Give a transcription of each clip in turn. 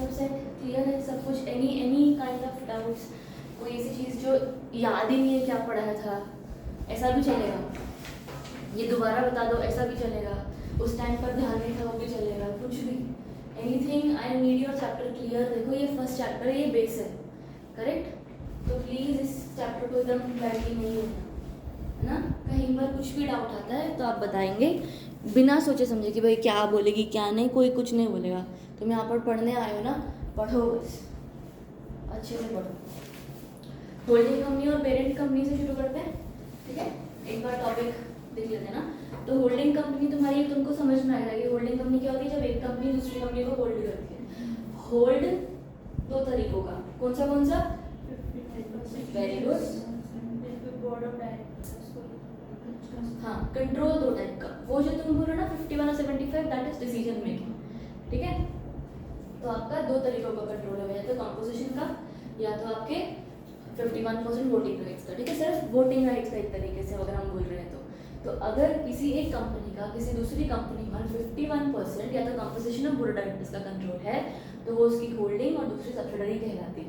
सब set clear है सब कुछ? Any kind of doubts? कोई ऐसी चीज़ जो याद ही नहीं है क्या पढ़ाया था, ऐसा भी चलेगा? ये दोबारा बता दो, ऐसा भी चलेगा? उस टाइम पर ध्यान नहीं था, वो भी चलेगा? कुछ भी, anything. I need your chapter clear. देखो ये फर्स्ट चैप्टर है, ये बेस है, करेक्ट? तो प्लीज़ इस चैप्टर को एकदम बैठिए नहीं होना, है ना? कहीं पर कुछ भी डाउट आता है तो आप बताएंगे बिना सोचे समझे कि भाई क्या बोलेगी क्या नहीं, कोई कुछ नहीं बोलेगा। तुम यहाँ पर पढ़ने आए हो ना, पढ़ो बस, अच्छे से पढ़ो। होल्डिंग कंपनी और पेरेंट कंपनी से शुरू करते हैं, ठीक है? एक बार टॉपिक देख लेते हैं ना। तो होल्डिंग कंपनी तुम्हारी, तुमको समझ में आएगा कि होल्डिंग कंपनी क्या होती है? जब एक कंपनी दूसरी कंपनी को होल्ड करती है। होल्ड दो तरीकों का, कौन सा? Very good. हाँ, कंट्रोल दो टाइप का। वो जो तुम बोल रहे हो ना 51 और 75, दैट इज डिसीजन मेकिंग, ठीक है? तो आपका दो तरीकों का कंट्रोल है, या तो कंपोजिशन का या तो आपके 51% वोटिंग राइट्स का, ठीक है? सिर्फ वोटिंग राइट्स का एक तरीके से अगर हम बोल रहे हैं तो अगर किसी एक कंपनी का किसी दूसरी कंपनी पर 51% या तो composition of board of directors का कंट्रोल है तो वो उसकी होल्डिंग और दूसरी सब्सिडरी कहलाती है,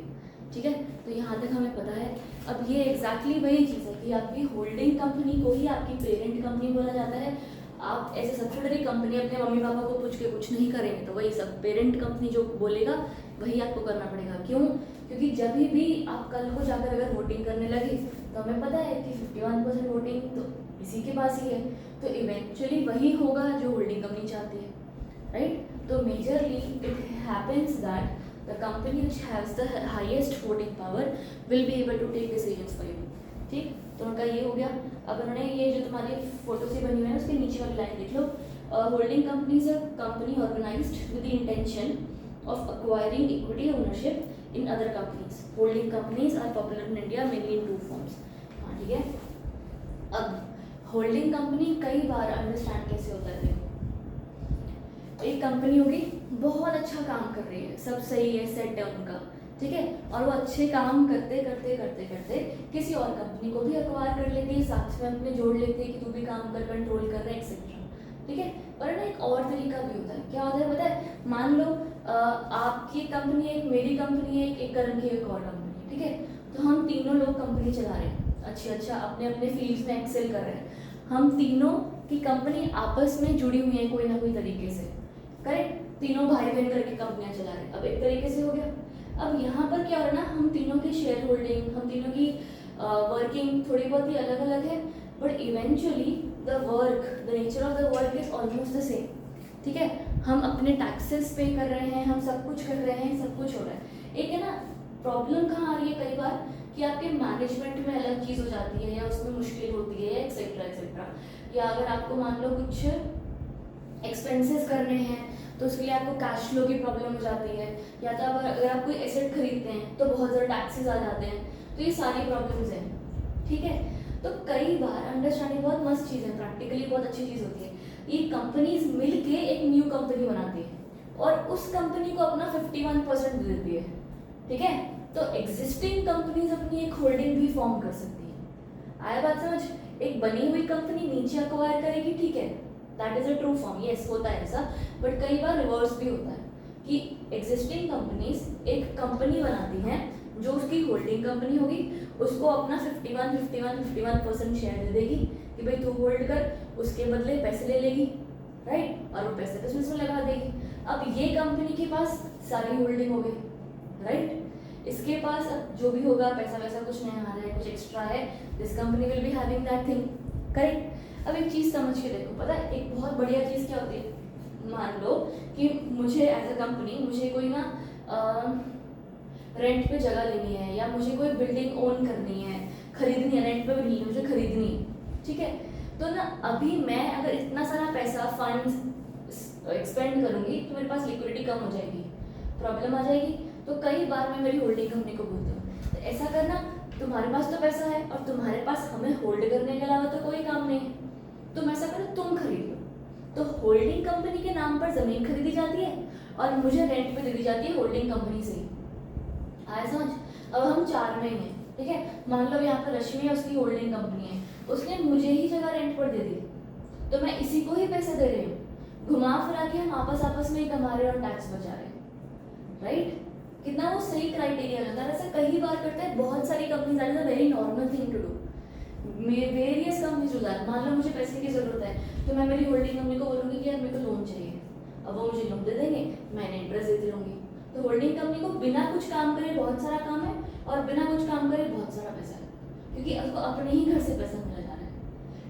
ठीक है? तो यहाँ तक हमें पता है। अब ये एग्जैक्टली वही चीज़ है कि आपकी होल्डिंग कंपनी को ही आपकी पेरेंट कंपनी बोला जाता है। आप ऐसे सब्सिडरी कंपनी अपने मम्मी पापा को पूछ के कुछ नहीं करेंगे, तो वही सब पेरेंट कंपनी जो बोलेगा वही आपको करना पड़ेगा। क्यों? क्योंकि जब भी आप कल को जाकर अगर वोटिंग करने लगे तो हमें पता है कि 51% वोटिंग तो इसी के पास ही है, तो इवेंचुअली वही होगा जो होल्डिंग कंपनी चाहती है, राइट? तो majorly it happens that the company which has the highest voting power will be able to take decisions for you, ठीक? तो उनका ये हो गया। अब उन्होंने ये जो तुम्हारी फोटो से बनी हुई है उसके नीचे वाली लाइन देख लो। Holding company is a company organised with the intention of acquiring equity ownership in other companies. Holding companies are popular in India mainly in two forms. हाँ, ठीक है? अब होल्डिंग कंपनी कई बार अंडरस्टैंड कैसे होता है? देखो, एक कंपनी होगी बहुत अच्छा काम कर रही है, सब सही है, सेट है उनका, ठीक है? और वो अच्छे काम करते करते करते करते किसी और कंपनी को भी अक्वायर कर लेती है, साथ में अपने जोड़ लेती है कि तू भी काम कर, कंट्रोल कर रहा है, एक्सेट्रा, ठीक है? पर ना एक और तरीका भी होता है। क्या होता है पता है? मान लो आपकी कंपनी एक, मेरी कंपनी है एक करण की एक और कंपनी, ठीक है? तो हम तीनों लोग कंपनी चला रहे हैं, अच्छा अपने अपने फील्ड्स में एक्सेल कर रहे हैं। हम तीनों की कंपनी आपस में जुड़ी हुई है कोई ना कोई तरीके से, करेक्ट? तीनों भाई बहन करके कंपनियां चला रहे हैं। अब एक तरीके से हो गया। अब यहाँ पर क्या हो रहा है ना, हम तीनों की शेयर होल्डिंग, हम तीनों की वर्किंग थोड़ी बहुत ही अलग अलग है, but eventually the work, the nature of the work is almost the same, ठीक है? हम अपने टैक्सेस पे कर रहे हैं, हम सब कुछ कर रहे हैं, सब कुछ हो रहा है। एक है ना प्रॉब्लम कहाँ आ रही है कई बार कि आपके मैनेजमेंट में अलग चीज़ हो जाती है, या उसमें मुश्किल होती है, एक्सेट्रा एक्सेट्रा। या अगर आपको मान लो कुछ एक्सपेंसेस करने हैं तो उसके लिए आपको कैश फ्लो की प्रॉब्लम हो जाती है, या तो अगर आप कोई एसेट खरीदते हैं तो बहुत ज़्यादा टैक्सेस आ जाते हैं। तो ये सारी प्रॉब्लम्स हैं, ठीक है? तो कई बार अंडरस्टैंडिंग बहुत मस्त चीज़ है, प्रैक्टिकली बहुत अच्छी चीज़ होती है। ये कंपनीज मिल के एक न्यू कंपनी बनाती है और उस कंपनी को अपना 51% दे देती है, ठीक है? तो एग्जिस्टिंग कंपनीज अपनी एक होल्डिंग भी फॉर्म कर सकती है। आया बात समझ? एक बनी हुई कंपनी नीचे अक्वायर करेगी, ठीक है? That is a true form, yes होता है ऐसा। बट कई बार रिवर्स भी होता है कि एग्जिस्टिंग कंपनीज एक कंपनी बनाती हैं जो उसकी होल्डिंग कंपनी होगी, उसको अपना 51% शेयर दे देगी कि भाई तू होल्ड कर, उसके बदले पैसे ले लेगी, राइट? और वो पैसे बिजनेस में लगा देगी। अब ये कंपनी के पास सारी होल्डिंग हो गई, राइट? इसके पास अब जो भी होगा पैसा वैसा कुछ नहीं आ रहा है, कुछ एक्स्ट्रा है, this company will be having that thing, correct? अब एक चीज़ समझ के देखो, पता है एक बहुत बढ़िया चीज़ क्या होती है? मान लो कि मुझे एज अ कंपनी मुझे कोई ना रेंट पे जगह लेनी है, या मुझे कोई बिल्डिंग ओन करनी है, खरीदनी है, रेंट पे भी नहीं, मुझे खरीदनी है, ठीक है? तो ना अभी मैं अगर इतना सारा पैसा फंड एक्सपेंड करूँगी तो मेरे पास लिक्विडिटी कम हो जाएगी, प्रॉब्लम आ जाएगी। तो कई बार मैं मेरी होल्डिंग कंपनी को बोलती हूँ तो ऐसा करना, तुम्हारे पास तो पैसा है और तुम्हारे पास हमें होल्ड करने के अलावा तो कोई काम नहीं है, तुम ऐसा करो तुम खरीद लो। तो होल्डिंग कंपनी के नाम पर ज़मीन खरीदी जाती है और मुझे रेंट पे दे दी जाती है होल्डिंग कंपनी से ही। आया समझ? अब हम 4 में हैं, ठीक है? मान लो यहाँ पर रश्मि है, उसकी होल्डिंग कंपनी है, उसने मुझे ही जगह रेंट पर दे दी, तो मैं इसी को ही पैसे दे रही हूँ। घुमा फिरा के हम आपस में ही कमा रहे हैं और टैक्स बचा रहे हैं, राइट? कितना वो सही क्राइटेरिया रहता है, ऐसा कई बार करता है बहुत सारी companies, that is a very normal thing to do. Various companies do that. मान लो मुझे पैसे की ज़रूरत है तो मैं मेरी होल्डिंग कंपनी को बोलूँगी कि यार मेरे को लोन चाहिए, अब वो मुझे लोन दे देंगे, मैंने इंटरेस्ट देती रहूँगी। तो होल्डिंग कंपनी को बिना कुछ काम करे बहुत सारा काम है और बिना कुछ काम करे बहुत सारा पैसा है, क्योंकि उसको अपने ही घर से पैसा मिला जा रहा है।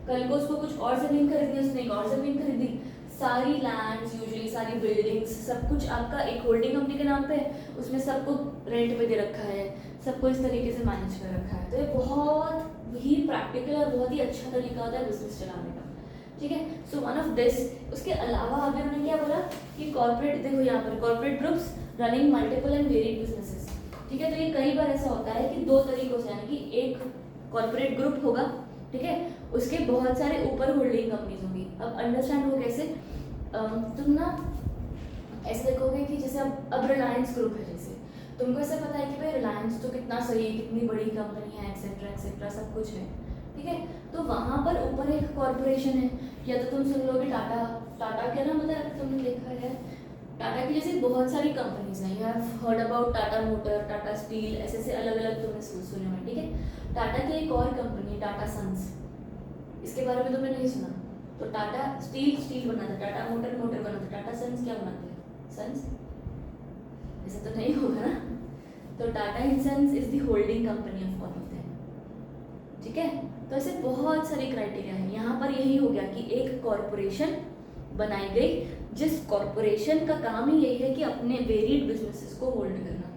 कल को उसको कुछ और ज़मीन खरीदनी है, उसने एक और ज़मीन खरीदी, सारी लैंड्स यूजुअली सारी बिल्डिंग्स सब कुछ आपका एक होल्डिंग कंपनी के नाम पे है, उसमें सबको रेंट पे दे रखा है, सबको इस तरीके से मैनेज कर रखा है। तो ये बहुत ही प्रैक्टिकल और बहुत ही अच्छा तरीका होता है बिजनेस चलाने का, ठीक है। So one of this. उसके अलावा अभी उन्होंने क्या बोला कि कॉर्पोरेट, देखो यहाँ पर corporate groups running multiple and varied businesses, ठीक है। तो ये कई बार ऐसा होता है कि दो तरीकों से, यानी कि एक कॉर्पोरेट ग्रुप होगा, ठीक है, उसके बहुत सारे ऊपर होल्डिंग कंपनीज होंगी। अब अंडरस्टैंड हो कैसे, तुम ना ऐसे देखोगे कि जैसे अब रिलायंस ग्रुप है, जैसे तुमको ऐसा पता है कि भाई रिलायंस तो कितना सही है, कितनी बड़ी कंपनी है, एक्सेट्रा एक्सेट्रा सब कुछ है, ठीक है। तो वहाँ पर ऊपर एक कॉर्पोरेशन है, या तो तुम सुन लोगे टाटा, टाटा क्या नाम होता है तुमने देखा है, टाटा की जैसे बहुत सारी कंपनीज हैं, you have heard about Tata motor, Tata steel, ऐसे ऐसे अलग अलग तुमने सुने हुए, ठीक है। टाटा की एक और कंपनी टाटा सन्स, इसके बारे में तुमने नहीं सुना। तो टाटा स्टील स्टील बनाता है, टाटा मोटर मोटर बनाता है, टाटा सन्स क्या बनाते हैं, सन्स, ऐसा तो नहीं होगा ना। तो Tata and sons is the holding company of all of them, ठीक है। तो ऐसे बहुत सारे क्राइटेरिया हैं। यहाँ पर यही हो गया कि एक कॉरपोरेशन बनाई गई, जिस कॉरपोरेशन का काम ही यही है कि अपने वेरिड बिजनेसेस को होल्ड करना।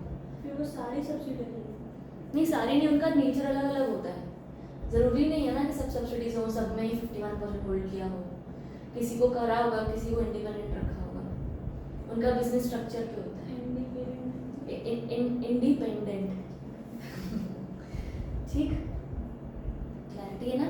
फिर वो सारी सब्सिडरी नहीं, सारी नहीं, उनका नेचर अलग अलग होता है। ज़रूरी नहीं है ना कि सब सब्सिडीज हो, सब में ही 51% होल्ड किया हो, किसी को करा होगा, किसी को इंडिपेंडेंट रखा होगा, उनका बिजनेस स्ट्रक्चर क्या होता है, इंडिपेंडेंट ठीक, क्लैरिटी है ना।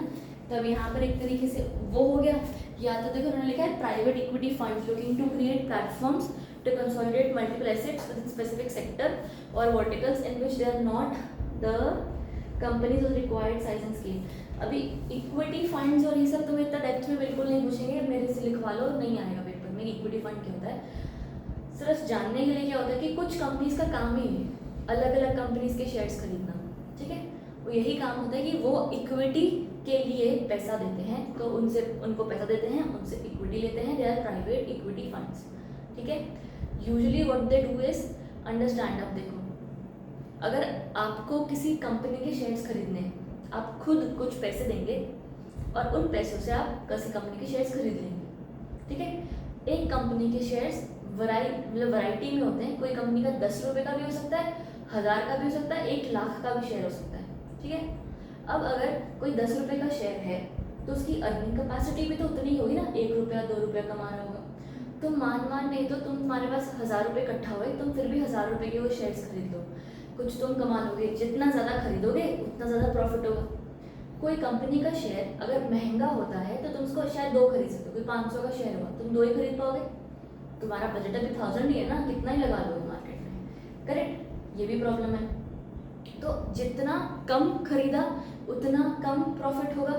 तब यहाँ पर एक तरीके से वो हो गया। या तो देखो उन्होंने लिखा है private equity funds looking to create platforms to consolidate multiple assets with specific sector और verticals in which they are not the companies of required size and scale. अभी इक्विटी फंड्स और ये सब तुम्हें इतना डेप्थ में बिल्कुल नहीं पूछेंगे, मेरे से लिखवा लो, नहीं आएगा पेपर में इक्विटी फंड क्या होता है। सिर्फ जानने के लिए क्या होता है कि कुछ कंपनीज का काम ही है अलग अलग कंपनीज के शेयर्स खरीदना, ठीक है। वो यही काम होता है कि वो इक्विटी के लिए पैसा देते हैं, तो उनसे उनको पैसा देते हैं, उनसे इक्विटी लेते हैं, they are private equity funds, ठीक है। Usually what they do is understand. अब देखो, अगर आपको किसी कंपनी के शेयर्स खरीदने हैं, आप खुद कुछ पैसे देंगे और उन पैसों से आप किसी कंपनी के शेयर्स खरीद लेंगे, ठीक है। एक कंपनी के शेयर्स वैरायटी में होते हैं, कोई कंपनी का 10 रुपये का भी हो सकता है, 1000 का भी हो सकता है, 1 लाख का भी शेयर हो सकता है, ठीक है। अब अगर कोई 10 रुपये का शेयर है तो उसकी अर्निंग कैपेसिटी भी तो उतनी होगी ना, 1 रुपया 2 रुपया कमा रहा होगा। तो मान नहीं तो तुम्हारे पास 1000 रुपये इकट्ठा हुए, तुम फिर भी 1000 रुपये के वो शेयर्स खरीद लो, कुछ तुम कमा लोगे, जितना ज़्यादा खरीदोगे उतना ज़्यादा प्रॉफिट होगा। कोई कंपनी का शेयर अगर महंगा होता है तो तुम उसको शायद 2 खरीद सकते हो, कोई 500 का शेयर हुआ तुम 2 ही खरीद पाओगे, तुम्हारा बजट अभी 1000 ही है ना, कितना ही लगा लोगे मार्केट में, करेक्ट। ये भी प्रॉब्लम है। तो जितना कम खरीदा उतना कम प्रॉफिट होगा,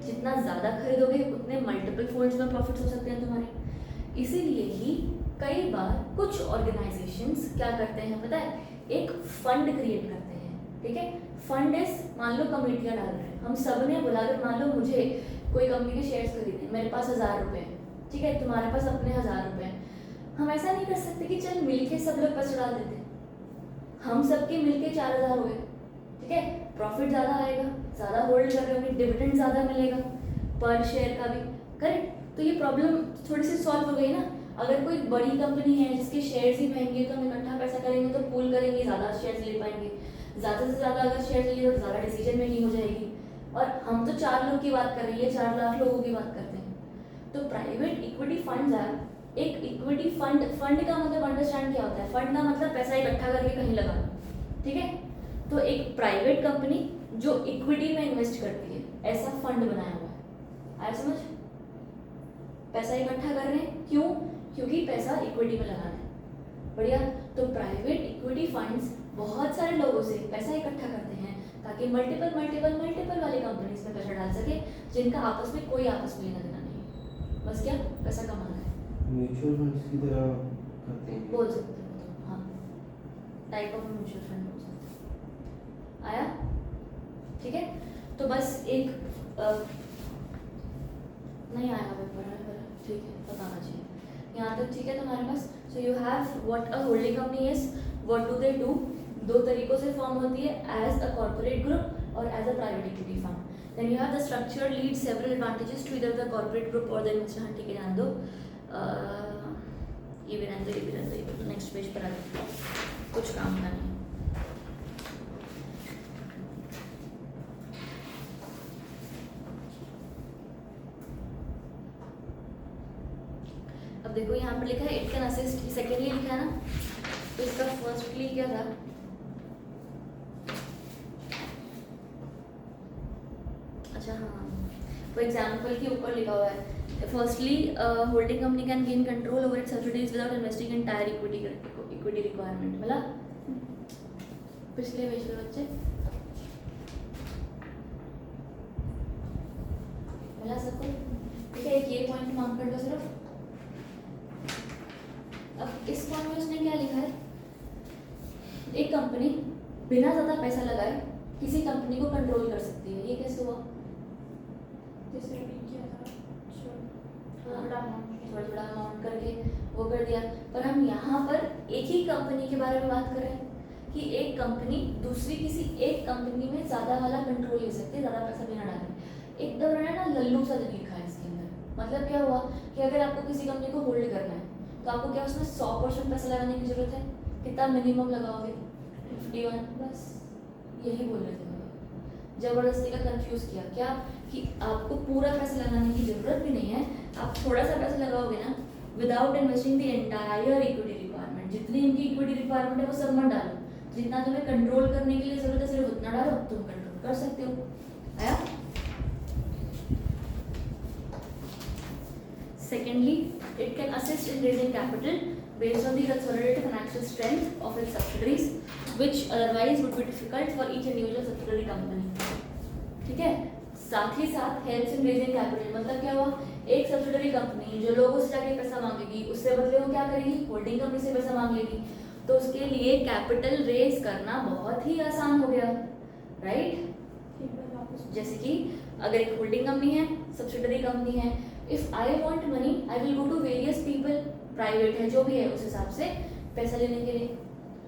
जितना ज़्यादा खरीदोगे उतने मल्टीपल फोल्ड्स में प्रॉफिट्स हो सकते हैं तुम्हारे। इसीलिए ही कई बार कुछ ऑर्गेनाइजेशंस क्या करते हैं पता है, एक फंड क्रिएट करते हैं, ठीक है। फंड इज, मान लो कमेटियाँ डाल रहे हैं, हम सब ने बोला अगर मान लो मुझे कोई कंपनी के शेयर्स खरीदे, मेरे पास 1000 रुपये हैं, ठीक है, तुम्हारे पास अपने 1000 रुपये हैं। हम ऐसा नहीं कर सकते कि चल मिलके सब लोग पैसे डाल देते, हम सबके मिलके 4000 हो गए, ठीक है, प्रॉफिट ज़्यादा आएगा, ज़्यादा होल्ड कर रहे होंगे, डिविडेंड ज़्यादा मिलेगा पर शेयर का भी, करेक्ट। तो ये प्रॉब्लम थोड़ी सी सॉल्व हो गई ना। अगर कोई बड़ी कंपनी है जिसके शेयर्स ही महंगे, तो हम इकट्ठा पैसा करेंगे तो पूल करेंगे, ज़्यादा शेयर्स ले पाएंगे, ज़्यादा से ज़्यादा अगर शेयर्स लिए तो ज़्यादा डिसीजन मेकिंग हो जाएगी। और हम तो 4 लोग की बात कर रही है, 4 लाख लोगों की बात करते हैं। तो प्राइवेट इक्विटी फंड्स है, एक इक्विटी फंड, फंड का मतलब अंडरस्टैंड क्या होता है, फंड का मतलब पैसा इकट्ठा करके कहीं लगाना, ठीक है। तो एक प्राइवेट कंपनी जो इक्विटी में इन्वेस्ट करती है, ऐसा फंड बनाया हुआ है, आया समझ। पैसा इकट्ठा कर रहे हैं, क्यों, क्योंकि पैसा इक्विटी में लगाना है, बढ़िया। तो प्राइवेट इक्विटी फंड्स बहुत सारे लोगों से पैसा इकट्ठा करते हैं ताकि मल्टीपल वाली कंपनीज में पैसा डाल सके, जिनका आपस में कोई आपस में लेना देना नहीं, बस क्या पैसा कमाना है। म्यूचुअल फंड्स की तरह करते हैं, बोल सकते हो तो, हाँ टाइप ऑफ म्यूचुअल फंड हो सकता है। आया? ठीक है, तो बस एक नहीं आया पेपर में, ठीक है, बताना चाहिए यहाँ तक। ठीक है तुम्हारे पास। So you have what a holding company is, what do they do, दो तरीकों से फॉर्म होती है, एज अ कॉर्पोरेट ग्रुप और as a private equity fund. Then you have the structure lead several advantages to इधर the corporate group और the investor. हाँ ठीक है, जान दो, ये भी रहने दो, ये भी रहने दो, नेक्स्ट पेज पर आ जाओ, कुछ काम का नहीं। अब देखो यहाँ पर लिखा है इट कैन असिस्ट, सेकेंडली लिखा है ना, तो इसका फर्स्टली क्या था, अच्छा हाँ, फॉर एग्जाम्पल के ऊपर लिखा हुआ है firstly holding company can gain control over it's subsidies without investing entire equity requirement. मतलब पिछले पेज पे बच्चे मिला सबको? ठीक है, एक ये पॉइंट मार्क कर दो सिर्फ। अब इस पॉइंट में उसने क्या लिखा है, एक कंपनी बिना ज़्यादा पैसा लगाए किसी कंपनी को कंट्रोल कर सकती है। ये कैसे हुआ? जैसे अभी क्या था, थोड़ा अमाउंट करके वो कर दिया। पर हम यहाँ पर एक ही कंपनी के बारे में बात कर रहे हैं कि एक कंपनी दूसरी किसी एक कंपनी में ज़्यादा वाला कंट्रोल ले सकती है, ज़्यादा पैसा बिना डाले। एकदम रहना ना लल्लू सा लिखा है इसके अंदर। मतलब क्या हुआ कि अगर आपको किसी कंपनी को होल्ड करना है तो आपको क्या उसमें 100% पैसा लगाने की जरूरत है? कितना मिनिमम लगाओगे? 51। बस यही बोल रहे थे लोग, जबरदस्ती का कंफ्यूज किया क्या कि आपको पूरा पैसा लगाने की जरूरत भी नहीं है, आप थोड़ा सा पैसा लगाओगे ना, without investing the entire equity requirement. जितनी इनकी इक्विटी रिक्वायरमेंट है वो सब मत डालो, जितना तुम्हें कंट्रोल करने के लिए जरूरत है सिर्फ उतना डालो, तुम कंट्रोल कर सकते हो। आया? Secondly, it can assist in raising capital based on the consolidated financial strength of its subsidiaries, which otherwise would be difficult for each individual subsidiary company. ठीक है, साथ ही साथ helps in raising capital। मतलब क्या हुआ, एक सब्सिडरी कंपनी जो लोगों से जाके पैसा मांगेगी, उससे बदले वो क्या करेगी, होल्डिंग कंपनी से पैसा मांग लेगी, तो उसके लिए कैपिटल रेज करना बहुत ही आसान हो गया, राइट? जैसे कि अगर एक होल्डिंग कंपनी है, सब्सिडरी कंपनी है, if I want money I will go to various people, private है जो भी है उस हिसाब से पैसा लेने के लिए।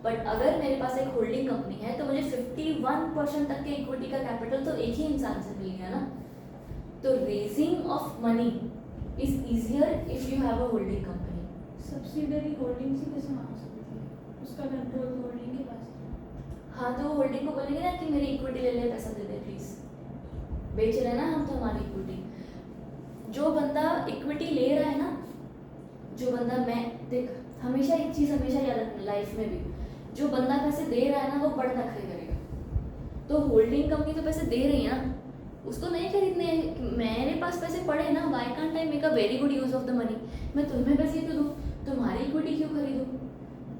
बट अगर मेरे पास एक होल्डिंग कंपनी है तो मुझे 51% तक के इक्विटी का कैपिटल तो एक ही इंसान से मिल गया ना। तो raising of money is easier if you have a holding company. Subsidiary holding से कैसे मांग सकती है, उसका कंट्रोल होल्डिंग के पास है। हाँ, तो होल्डिंग को बोलेंगे ना कि मेरी इक्विटी ले ले, पैसा दे दे प्लीज, बेच रहे ना हम तो हमारी इक्विटी। जो बंदा इक्विटी ले रहा है ना, जो बंदा, मैं देख हमेशा एक चीज़ हमेशा याद रखना लाइफ में भी, जो बंदा पैसे दे रहा है ना वो बड़ नखरे करेगा। तो होल्डिंग कंपनी तो पैसे दे रही है ना, उसको नहीं खरीदने, मेरे पास पैसे पड़े ना, why can't I make a very good use of the money, मैं तुम्हें पैसे क्यों दूँ, तुम्हारी इक्विटी क्यों खरीदूँ,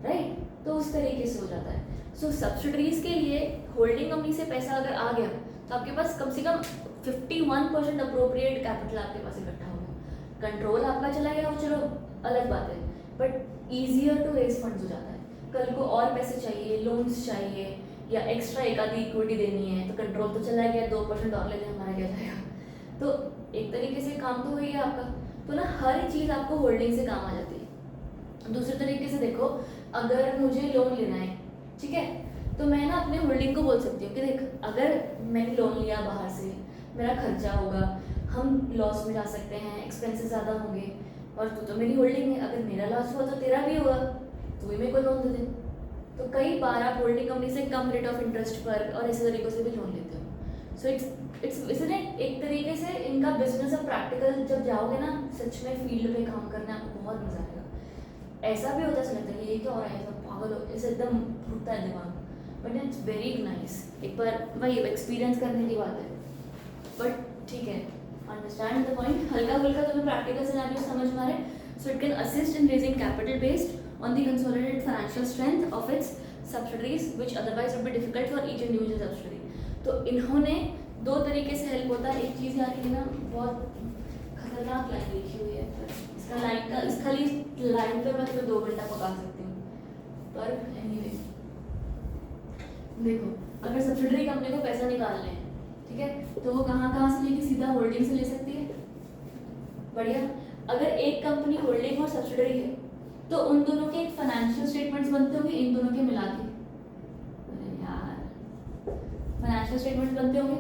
राइट? तो उस तरीके से हो जाता है। सो सब्सिडरीज के लिए होल्डिंग कंपनी से पैसा अगर आ गया तो आपके पास कम से कम 51% अप्रोप्रिएट कैपिटल आपके पास इकट्ठा हो गया। कंट्रोल आपका चला गया वो चलो अलग बात है, but easier to raise funds हो जाता है। कल को और पैसे चाहिए, लोन्स चाहिए या एक्स्ट्रा एक आधी इक्विटी देनी है तो कंट्रोल तो चला गया, 2% और ले लें, हमारा क्या जाएगा। तो एक तरीके से काम तो वही है आपका। तो ना हर चीज़ आपको होल्डिंग से काम आ जाती है। दूसरे तरीके से देखो, अगर मुझे लोन लेना है, ठीक है, तो मैं ना अपने होल्डिंग को बोल सकती हूँ कि देख अगर मैंने लोन लिया बाहर से, मेरा खर्चा होगा, हम लॉस में जा सकते हैं, एक्सपेंसेस ज़्यादा होंगे, और तू तो मेरी होल्डिंग है, अगर मेरा लॉस हुआ तो तेरा भी होगा, तू भी मेरे को लोन दे दे। तो कई बार आप होल्डिंग कंपनी से कम रेट ऑफ इंटरेस्ट पर और ऐसे तरीक़ों से भी लोन लेते हो। सो इट्स इसलिए एक तरीके से इनका बिजनेस और प्रैक्टिकल जब जाओगे ना सच में फील्ड पे काम करने, आपको बहुत मज़ा आएगा। ऐसा भी होता है लगता है ये क्या हो रहा है, सब पागल हो, ऐसे एकदम घूमता है दिमाग, बट इट्स वेरी नाइस। एक बार वही एक्सपीरियंस करने की बात है, बट ठीक है, अंडरस्टैंड द पॉइंट। हल्का फुल्का तुम्हें प्रैक्टिकल सिनेरियो समझ में आ रहे हैं। So it can assist in raising capital based on the consolidated financial strength of its subsidiaries which otherwise would be difficult for each individual subsidiary। तो इन्होंने दो तरीके से हेल्प होता है। एक चीज़ यार ये ना बहुत खतरनाक लाइन लिखी हुई है, पर इसका लाइन का इस खाली लाइन पे मैं तुम्हें 2 घंटा पका सकती हूँ, पर एनीवे देखो, अगर सब्सिडरी कंपनी को पैसा निकालना है, ठीक है, तो वो कहाँ कहाँ से लेगी? सीधा होल्डिंग से ले सकती है। बढ़िया। अगर एक कंपनी होल्डिंग और सब्सिडरी है तो उन दोनों के एक फाइनेंशियल स्टेटमेंट्स बनते होंगे इन दोनों के मिला के। अरे यार, फाइनेंशियल स्टेटमेंट्स बनते होंगे।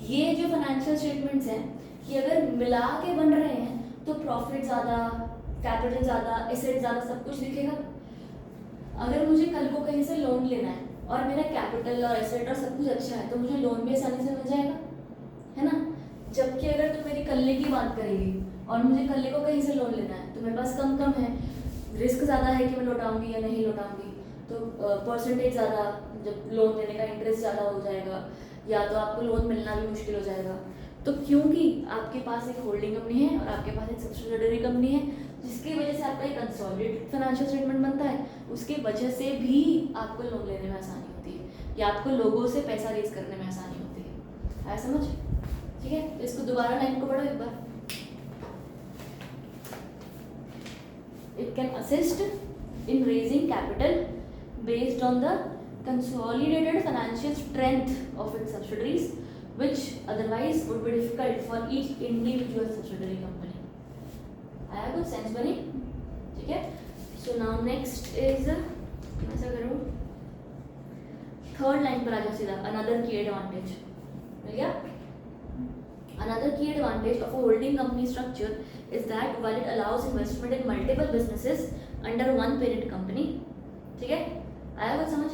ये जो फाइनेंशियल स्टेटमेंट्स हैं कि अगर मिला के बन रहे हैं तो प्रॉफिट ज़्यादा, कैपिटल ज़्यादा, एसेट ज़्यादा, सब कुछ दिखेगा। अगर मुझे कल को कहीं से लोन लेना है और मेरा कैपिटल और एसेट और सब कुछ अच्छा है तो मुझे लोन भी आसानी से मिल जाएगा, है ना। जबकि अगर तुम मेरी कल्ले की बात करेगी और मुझे कल्ले को कहीं से लोन लेना है तो मेरे पास कम है, रिस्क ज़्यादा है कि मैं लौटाऊंगी या नहीं लौटाऊंगी, तो परसेंटेज ज़्यादा, जब लोन लेने का इंटरेस्ट ज़्यादा हो जाएगा, या तो आपको लोन मिलना भी मुश्किल हो जाएगा। तो क्योंकि आपके पास एक होल्डिंग कंपनी है और आपके पास एक सब्सिडरी कंपनी है, जिसकी वजह से आपका एक कंसोलिडेटेड फाइनेंशियल स्टेटमेंट बनता है, उसकी वजह से भी आपको लोन लेने में आसानी होती है या आपको लोगों से पैसा रेज करने में आसानी होती है। आया समझ? ठीक है, तो इसको दोबारा लाइन को पढ़ो एक बार। It can assist in raising capital based on the consolidated financial strength of its subsidiaries, which otherwise would be difficult for each individual subsidiary company. आया कुछ सेंस बनी? ठीक है। So now next is ऐसा करो, थर्ड लाइन पर आ जाओ सीधा। Another key advantage मिल गया? Another key advantage of a holding company structure is that while it allows investment in multiple businesses under one parent company, ठीक है, आया कुछ समझ?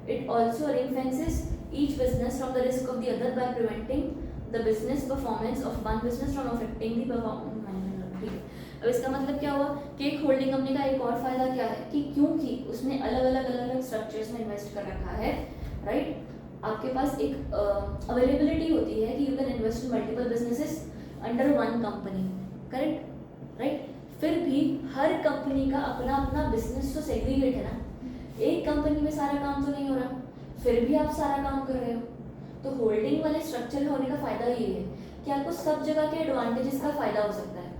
It also ring-fences each business from the risk of the other by preventing the business performance of one business from affecting the performance। ठीक है, अब इसका मतलब क्या हुआ कि एक होल्डिंग कंपनी का एक और फायदा क्या है कि क्योंकि उसने अलग अलग स्ट्रक्चर्स में इन्वेस्ट कर रखा है, राइट, आपके पास एक अवेलेबिलिटी होती है कि you can invest in multiple businesses under one company, correct, right. फिर भी हर कंपनी का अपना अपना बिजनेस तो सेग्रीगेट है ना, एक कंपनी में सारा काम तो नहीं हो रहा, फिर भी आप सारा काम कर रहे हो। तो होल्डिंग वाले स्ट्रक्चर होने का फायदा ये है कि आपको सब जगह के एडवांटेजेस का फायदा हो सकता है,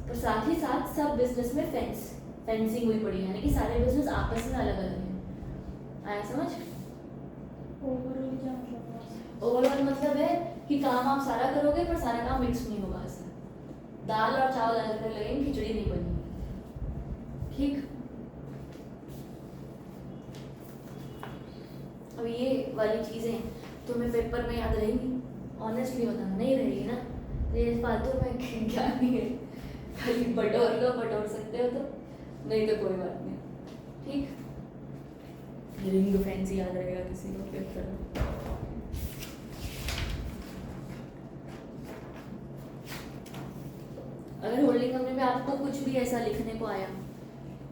पर साथ ही साथ सब बिजनेस में फेंसिंग हुई पड़ी है, यानी कि सारे बिजनेस आपस में अलग अलग हैं। आया समझ? ओवरऑल क्या मतलब है? ओवरऑल मतलब है कि काम आप सारा करोगे पर सारा काम मिक्स नहीं होगा, ऐसा दाल और चावल अलग अलग लगेंगे, खिचड़ी नहीं बनी। ठीक, अब ये वाली चीज़ें तुम्हें पेपर में याद रहेंगी, ऑनेस्टली बताना, नहीं रहेगी ना तो ये फालतू में क्या नहीं है, खाली बटोर लो, बटोर सकते हो तो, नहीं तो कोई बात नहीं। ठीक, रिंग फैंसी याद रहेगा किसी को पेपर में। अगर होल्डिंग कंपनी में आपको कुछ भी ऐसा लिखने को आया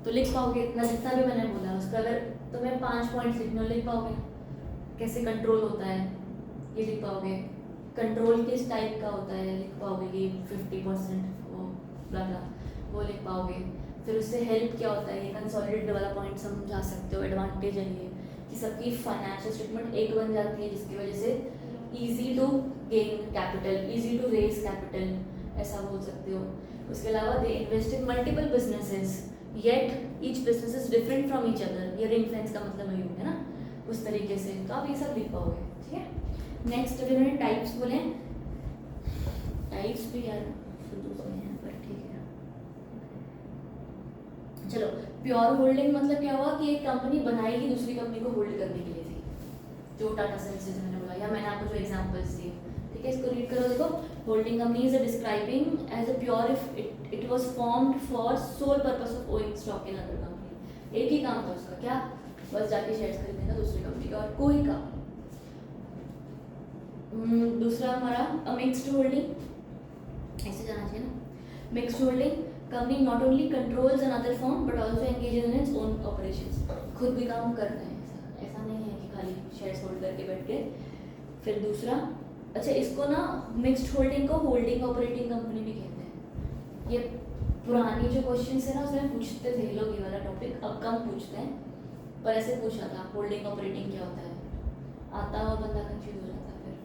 तो लिख पाओगे इतना जितना भी मैंने बोला उसका। अगर तुम्हें 5 पॉइंट्स लिखने हो लिख पाओगे, कैसे कंट्रोल होता है ये लिख पाओगे, कंट्रोल किस टाइप का होता है लिख पाओगे कि 50% वो ब्ला ब्ला वो लिख पाओगे। फिर उससे हेल्प क्या होता है, ये कंसोलिडेटेड वाला पॉइंट समझा सकते हो। एडवांटेज है ये कि सबकी फाइनेंशियल स्टेटमेंट एक बन जाती है, जिसकी वजह से easy to gain capital, easy to raise capital, ऐसा बोल सकते हो। उसके अलावा they invest in multiple businesses yet each business is different from each other, ये रिंग फेंस का मतलब यही है ना, उस तरीके से तो आप ये सब लिख पाओगे। ठीक है, नेक्स्ट अभी मैंने टाइप्स बोले, टाइप्स भी यार शुरू से हैं पर ठीक है। चलो, प्योर होल्डिंग मतलब क्या हुआ कि एक कंपनी बनाएगी दूसरी कंपनी को होल्ड करने के लिए थी, जो टाटा सन्स से मैंने बोला, या मैंने आपको जो एग्जांपल्स दिए। ठीक है, इसको रीड करो। देखो, holding company is describing as a pure if it was formed for sole purpose of owing stock in other company. एक ही काम था उसका, क्या, बस जाके शेयर्स खरीदने का दूसरी कंपनी का, और कोई काम। दूसरा हमारा मिक्स्ड होल्डिंग, ऐसे जाना चाहिए ना। Mixed holding, company not only controls another firm but also engages in its own operations, खुद भी काम करते हैं, ऐसा नहीं है कि खाली शेयर्स होल्ड करके बैठ गए। फिर दूसरा, अच्छा इसको ना मिक्स्ड होल्डिंग को होल्डिंग ऑपरेटिंग कंपनी भी कहते हैं। ये पुरानी जो क्वेश्चन है ना उसमें पूछते थे लोग ये वाला टॉपिक, अब कम पूछते हैं, पर ऐसे पूछा था होल्डिंग ऑपरेटिंग क्या होता है, आता हुआ बंदा कंफ्यूज हो जाता है फिर।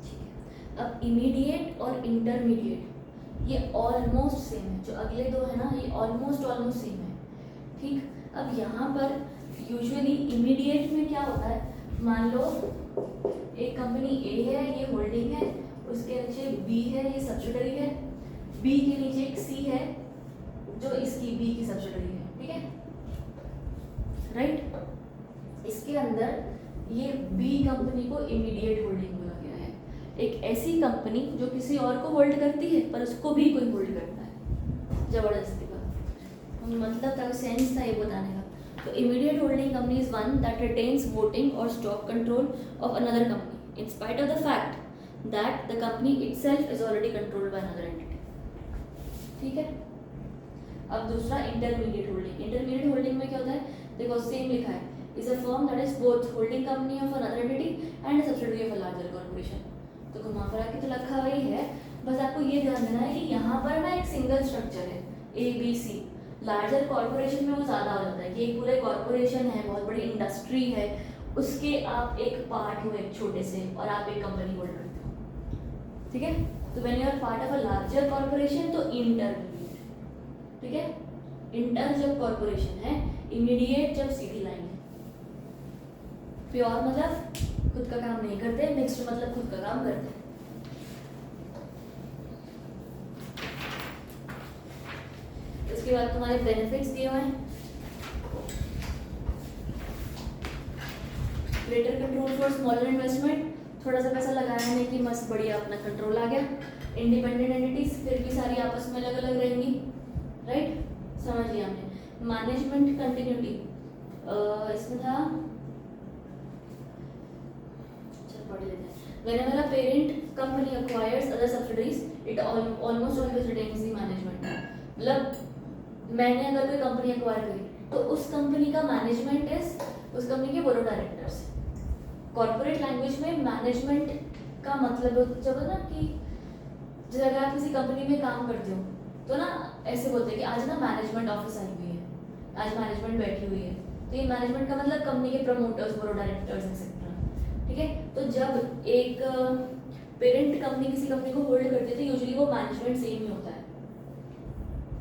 ठीक है, अब इमीडिएट और इंटरमीडिएट ये ऑलमोस्ट सेम है, जो अगले दो है ना ये ऑलमोस्ट सेम है, ठीक। अब यहाँ पर यूजुअली इमीडिएट में क्या होता है, मान लो एक कंपनी ए है, ये होल्डिंग है, उसके नीचे बी है, ये सब्सिडरी है, बी के नीचे एक सी है जो इसकी बी की सब्सिडरी है, ठीक है, राइट। इसके अंदर ये बी कंपनी को इमीडिएट होल्डिंग बोला गया है, एक ऐसी कंपनी जो किसी और को होल्ड करती है पर उसको भी कोई होल्ड करता है, जबरदस्ती का मतलब था, सेंस था ये बताने का। तो immediate holding company is one that retains voting और stock control of another company in spite of the fact that the company itself is already controlled by another entity, ठीक है। अब दूसरा इंटरमीडिएट होल्डिंग, इंटरमीडिएट होल्डिंग में क्या होता है, देखो सेम लिखा है, is a firm that is both holding company of another entity and subsidiary of a larger corporation. तो घुमा फिरा के तो लिखा वही है, बस आपको ये ध्यान देना है कि यहाँ पर ना एक सिंगल स्ट्रक्चर है A B C, larger corporation में वो ज़्यादा हो जाता है कि एक पूरे कॉर्पोरेशन है, बहुत बड़ी इंडस्ट्री है, उसके आप एक पार्ट हो एक छोटे से और आप एक कंपनी होल्ड करते हो, ठीक है। तो when you are part of a larger corporation तो इंटरमीडिएट, ठीक है। इंटर जब कॉर्पोरेशन है, इमीडिएट जब सीधी लाइन है, प्योर मतलब खुद का काम नहीं करते, मिक्स्ड मतलब खुद का काम करते हैं। इसके बाद तुम्हारे बेनिफिट्स दिए हुए हैं, greater control for smaller investment, थोड़ा सा पैसा लगाया नहीं कि मस्त बढ़िया अपना कंट्रोल आ गया। इंडिपेंडेंट एंटिटीज फिर भी सारी आपस में अलग अलग रहेंगी, राइट, समझ लिया हमने। मैनेजमेंट कंटिन्यूटी, इसमें था, चल पढ़ लेते हैं। Whenever a parent company acquires other subsidiaries, it almost always retains the management. मतलब मैंने अगर कोई कंपनी एक्वायर करी तो उस कंपनी का मैनेजमेंट इज उस कंपनी के board of directors. Corporate language में मैनेजमेंट का मतलब जब ना कि जब अगर आप किसी कंपनी में काम करते हो तो ना ऐसे बोलते हैं कि आज ना मैनेजमेंट ऑफिस आई हुई है, आज मैनेजमेंट बैठी हुई है, तो ये मैनेजमेंट का मतलब कंपनी के promoters, board of directors etcetera, ठीक है। तो जब एक पेरेंट कंपनी किसी कंपनी को होल्ड करती है तो यूजुअली वो मैनेजमेंट सेम ही होता है।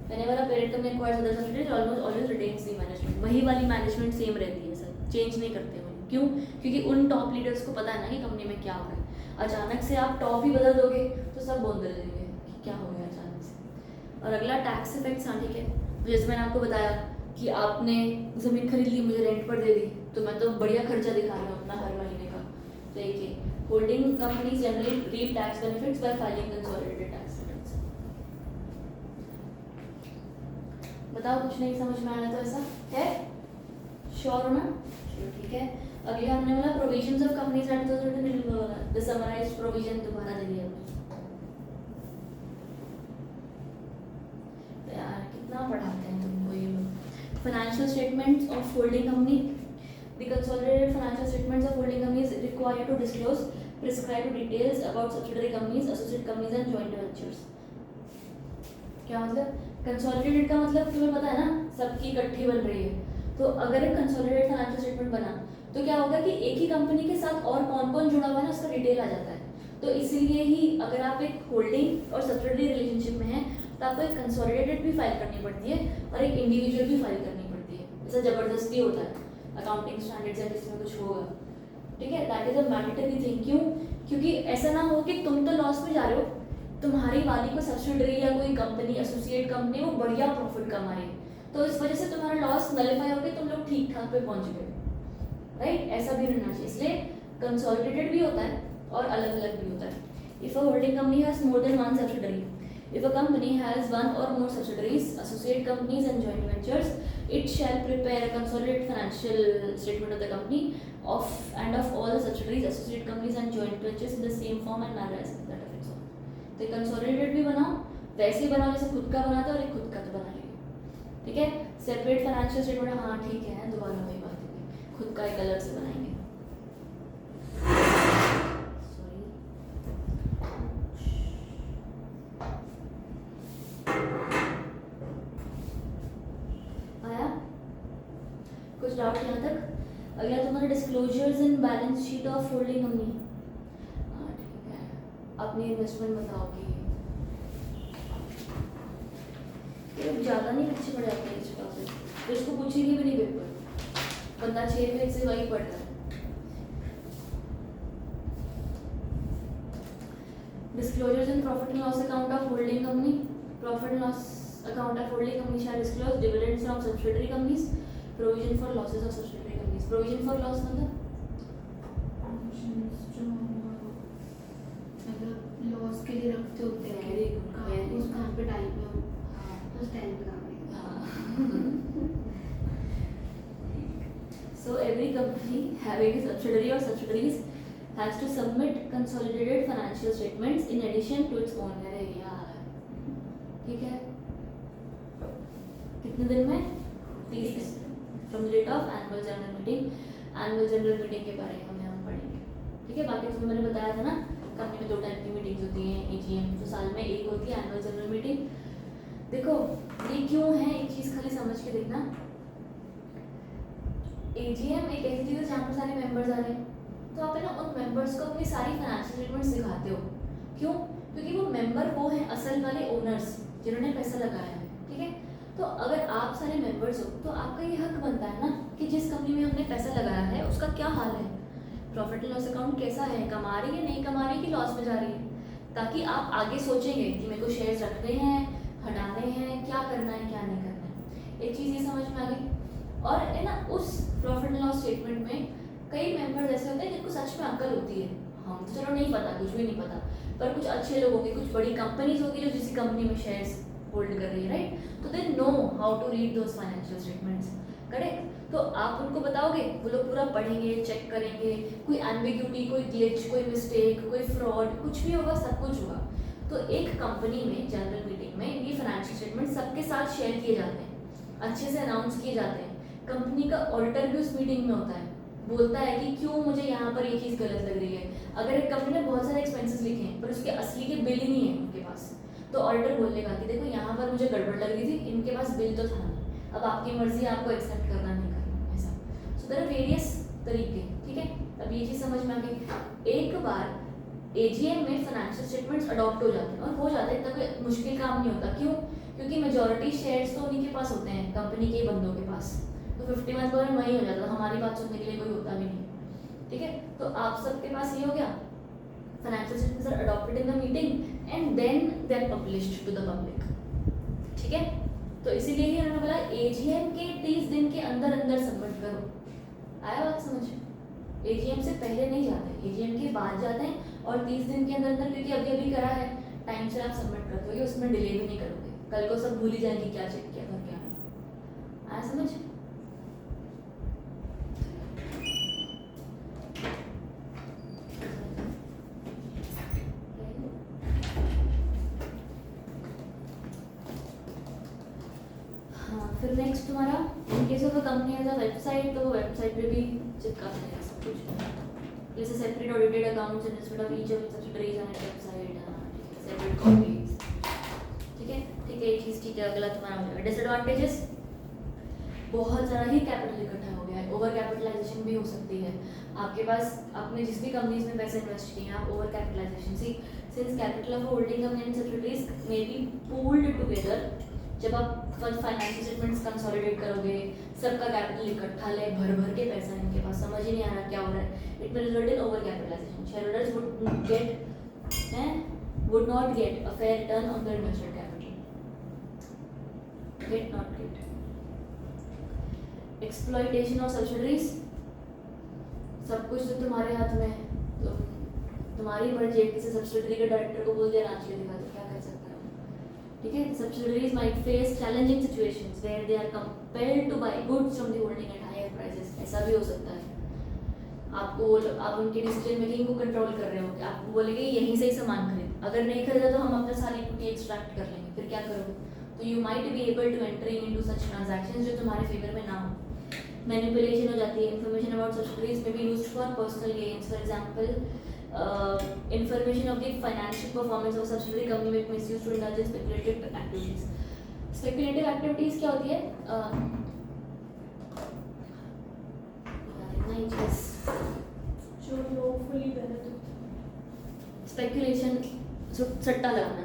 Whenever a parent company acquires other subsidiaries, always retains the management, वही वाली मैनेजमेंट सेम रहती है सर, चेंज नहीं करते वो। क्यों? क्योंकि उन टॉप लीडर्स को पता है ना कि कंपनी में क्या हो रहा है। अचानक से आप टॉप ही बदल दोगे तो सब बोल देंगे कि क्या हो गया अचानक से। और अगला टैक्स इफेक्ट्स, हाँ ठीक है, तो जैसे मैंने आपको बताया कि आपने ज़मीन खरीद ली, मुझे रेंट पर दे दी, तो मैं तो बढ़िया खर्चा दिखा रहा हूँ अपना हर महीने का। तो एक ही holding companies generally reap tax benefits by filing consolidated tax returns. बताओ कुछ नहीं समझ में आया तो ऐसा है, श्योर हो ना? चलो ठीक है। अगले हमने बोला provisions of companies and the summarised provision दोबारा दे दिया तो यार कितना पढ़ाते हैं तुमको ये लोग। Financial statements of holding company, the consolidated financial statements of holding companies required to disclose prescribed details about subsidiary companies, associate companies and joint ventures. क्या मतलब? कंसोलिडेटेड का मतलब तुम्हें पता है ना, सबकी इकट्ठी बन रही है। तो अगर एक कंसोलिडेटेड फाइनेंशियल स्टेटमेंट बना तो क्या होगा कि एक ही कंपनी के साथ और कौन कौन जुड़ा हुआ है ना उसका डिटेल आ जाता है। तो इसीलिए ही अगर आप एक होल्डिंग और सब्सिडियरी रिलेशनशिप में हैं तो आपको एक कंसोलिडेटेड भी फाइल करनी पड़ती है और एक इंडिविजुअल भी फाइल करनी पड़ती है। ऐसा जबरदस्ती होता है अकाउंटिंग स्टैंडर्ड्स या किसी में कुछ होगा, ठीक है। That is a mandatory thing. क्यों? क्योंकि ऐसा ना हो कि तुम तो लॉस में जा रहे हो, तुम्हारी वाली को सब्सिडियरी या कोई कंपनी, एसोसिएट कंपनी वो बढ़िया प्रॉफिट कमा रही है, तो इस वजह से तुम्हारा लॉस नलिफाई हो गया, तुम लोग ठीक ठाक पे पहुंच गए, राइट। ऐसा भी रहना चाहिए, इसलिए कंसोलिडेटेड भी होता है और अलग अलग भी होता है। If a holding company has more than one subsidiary, if a company has one or more subsidiaries, associate companies and joint ventures, it shall prepare a consolidated financial statement of the company and of all the subsidiaries, associate companies and joint ventures in the same form and manner as that of its own. तो consolidated भी बनाओ, वैसे ही बनाओ जैसे खुद का बनाते हो और एक खुद का तो बना लेंगे, ठीक है। सेपरेट फाइनेंशियल स्टेटमेंट, हाँ ठीक है, दोबारा वही बात है, खुद का एक अलग से बनाएंगे। आया कुछ डाउट यहाँ तक? अगला तुम्हारा disclosures in balance sheet of holding company, हाँ ठीक है। अपनी इन्वेस्टमेंट बताओगी। ये ज़्यादा नहीं पीछे पड़ जाते हैं इस क्लास में, तो इसको पूछेगी भी नहीं पेपर, बंदा 6 पेज से वही पढ़ता है। Disclosures in profit and loss account of holding company. Profit and loss account of holding company shall disclose dividends from subsidiary companies. Provision for losses of subsidiary companies. Provision for loss मतलब Provisions जो मतलब loss के लिए रखते होते हैं, Very good, very उस good. काम पे टाइम पे हो, उस टाइम पे काम करेंगे। हाँ। So every company having a subsidiary or subsidiaries has to submit consolidated financial statements in addition to its own। अरे यार ठीक है, कितने दिन में? 30 दिन from the date of annual general meeting. Annual general meeting के बारे में हम पढ़ेंगे, ठीक है। बाकी तुम्हें मैंने बताया था ना, कंपनी में 2 टाइप की मीटिंग्स होती हैं, एजीएम जो साल में एक होती है, एनुअल जनरल मीटिंग। देखो ये क्यों है, एक चीज़ खाली समझ के देखना। एजीएम एक ऐसी चीज़ है जहाँ पर सारे मेंबर्स आ रहे हैं, तो आप है ना उन मेंबर्स को अपनी सारी फाइनेंशियल स्टेटमेंट्स दिखाते हो। क्यों? क्योंकि वो मेंबर वो हैं असल वाले ओनर्स जिन्होंने पैसा लगाया है, ठीक है। तो अगर आप सारे मेंबर्स हो तो आपका ये हक बनता है ना कि जिस कंपनी में हमने पैसा लगाया है उसका क्या हाल है, प्रॉफिट एंड लॉस अकाउंट कैसा है, कमा रही है नहीं कमा रही कि लॉस में जा रही है, ताकि आप आगे सोचेंगे कि मेरे को शेयर्स रखने हैं, हटाने हैं, क्या करना है क्या नहीं करना है। एक चीज़ ये समझ में आ गई। और है ना उस प्रॉफिट एंड लॉस स्टेटमेंट में कई मेंबर्स ऐसे होते हैं जिनको सच में अक्ल होती है, हम तो चलो नहीं पता, कुछ भी नहीं पता, पर कुछ अच्छे लोग होंगे, कुछ बड़ी कंपनीज होगी जो जिस कंपनी में शेयर्स होल्ड कर रही है, राइट, तो they know how to read those financial statements, correct. तो आप उनको बताओगे, वो लोग पूरा पढ़ेंगे, चेक करेंगे, कोई एम्बिग्यूटी, कोई ग्लिच, कोई मिस्टेक, कोई फ्रॉड, कुछ भी होगा, सब कुछ होगा। तो एक कंपनी में जनरल मीटिंग में ये फाइनेंशियल स्टेटमेंट सबके साथ शेयर किए जाते हैं, अच्छे से अनाउंस किए जाते हैं। कंपनी का ऑडिटर भी उस मीटिंग में होता है, बोलता है कि क्यों मुझे यहाँ पर ये चीज़ गलत लग रही है। अगर एक कंपनी ने बहुत सारे एक्सपेंसेस लिखे हैं पर उसके असली के बिल ही नहीं है उनके पास, तो ऑडिटर बोलेगा कि देखो यहाँ पर मुझे गड़बड़ लग रही थी, इनके पास बिल तो था नहीं, अब आपकी मर्जी है आपको एक्सेप्ट करना नहीं करना, ऐसा। सो देयर आर वेरियस तरीके, ठीक है। अब ये चीज़ समझ में आ गई। एक बार एजीएम में फाइनेंशियल स्टेटमेंट्स अडॉप्ट हो जाते हैं, और हो जाते हैं तब कोई मुश्किल काम नहीं होता। क्यों? क्योंकि मेजॉरिटी शेयर्स तो उन्हीं के पास होते हैं, कंपनी के बंदों के पास, तो 51% वही हो जाता है, हमारी बात सुनने के लिए कोई होता भी नहीं, ठीक है। तो आप सबके पास ये हो गया, financial statements are adopted in the meeting and then they are published to the public, ठीक है। तो इसीलिए ही उन्होंने बोला एजीएम के 30 दिन के अंदर अंदर सबमिट करो। आया बात समझ? एजीएम से पहले नहीं जाते, एजीएम के बाद जाते हैं, और 30 दिन के अंदर अंदर, क्योंकि अभी अभी करा है, टाइम से आप सबमिट कर दोगे, उसमें डिले भी नहीं करोगे, कल को सब भूल ही जाएंगे क्या चेक किया था क्या नहीं। आया समझ? फिर नेक्स्ट तुम्हारा in case of a company has a website, तो वेबसाइट पे भी चिपका देगा सब कुछ, जैसे separate audited accounts instead of each of subsidiaries on website, separate copies, ठीक है। ठीक है, ये चीज़ ठीक है। अगला तुम्हारा हो जाएगा डिसएडवांटेजेस। बहुत ज़्यादा ही कैपिटल इकट्ठा हो गया है, ओवर कैपिटलाइजेशन भी हो सकती है। आपके पास आपने जिस भी कंपनीज में पैसे इन्वेस्ट किए हैं, आप over capitalization see since capital of holding company and subsidiaries may be pooled together, जब आप फाइनेंशियल स्टेटमेंट्स कंसोलिडेट करोगे, सबका कैपिटल इकट्ठा ले, भर भर के पैसा है इनके पास, समझ ही नहीं आ रहा क्या हो रहा है, it will result in over capitalization. Shareholders would not get a fair return on their invested capital. Get not get. Exploitation of subsidiaries, सब कुछ तो तुम्हारे हाथ में है, तो तुम्हारी मर्जी है, किसी सब्सिडरी के डायरेक्टर को बोल दिया नाच के दिखा, तो क्या कर सकता है, ठीक है। Subsidiaries might face challenging situations where they are compelled to buy goods from the holding at higher prices, ऐसा भी हो सकता है। आप उनके डिसीजन मेकिंग को कंट्रोल कर रहे हो, कि आपको बोलेंगे यहीं से ही सामान खरीद, अगर नहीं खरीदा तो हम अपना सारी इक्विटी एक्सट्रैक्ट कर लेंगे, फिर क्या करोगे? तो you might be able to entering into such transactions जो तुम्हारे फेवर में ना हो। मैनिपुलेशन हो जाती है। Information about subsidiaries may be used for personal gains, for example information of the financial performance of subsidiary company may misused to indulge in speculative activities. Speculative activities क्या होती है? जो लॉफुली गलत होता है। स्पेकुलेशन, सट्टा लगाना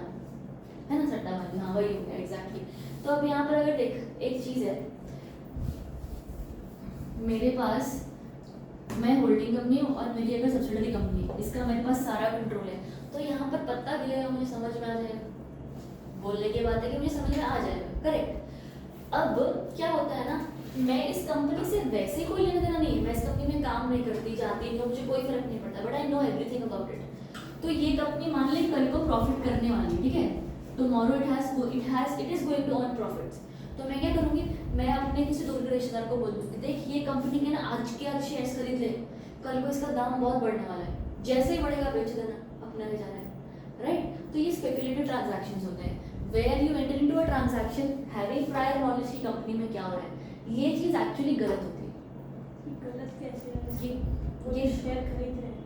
है ना, सट्टा वाली, हाँ वही हो गया एग्जैक्टली। तो अब यहाँ पर अगर देख एक चीज़ है, मेरे पास मैं होल्डिंग कंपनी हूँ और मेरी अगर सब्सिडरी कंपनी है, इसका मेरे पास सारा कंट्रोल है, तो यहाँ पर पत्ता दिया मुझे समझ में आ जाएगा, बोलने की बात है कि मुझे समझ में आ जाएगा, करेक्ट। अब क्या होता है ना, मैं इस कंपनी से वैसे कोई लेना देना नहीं है, मैं इस कंपनी में काम नहीं करती जाती नहीं, मुझे कोई फर्क नहीं पड़ता, but I know everything about it. तो ये कंपनी मान ली कल को प्रॉफिट करने वाली, ठीक है, tomorrow it is going to earn profits. तो मैं क्या करूँगी, मैं अपने किसी दूसरे रिश्तेदार को बोल दूँगी, देख ये कंपनी के ना आज के आज शेयर्स खरीद ले, कल को इसका दाम बहुत बढ़ने वाला है, जैसे ही बढ़ेगा बेच देना, अपना ले जाना है, राइट। तो ये स्पेकुलेटिव ट्रांजैक्शंस होते हैं, where you enter into a transaction having prior knowledge की कंपनी में क्या हो रहा है। ये चीज़ एक्चुअली गलत होती है। गलत कैसे है? ये शेयर खरीद रहे हैं।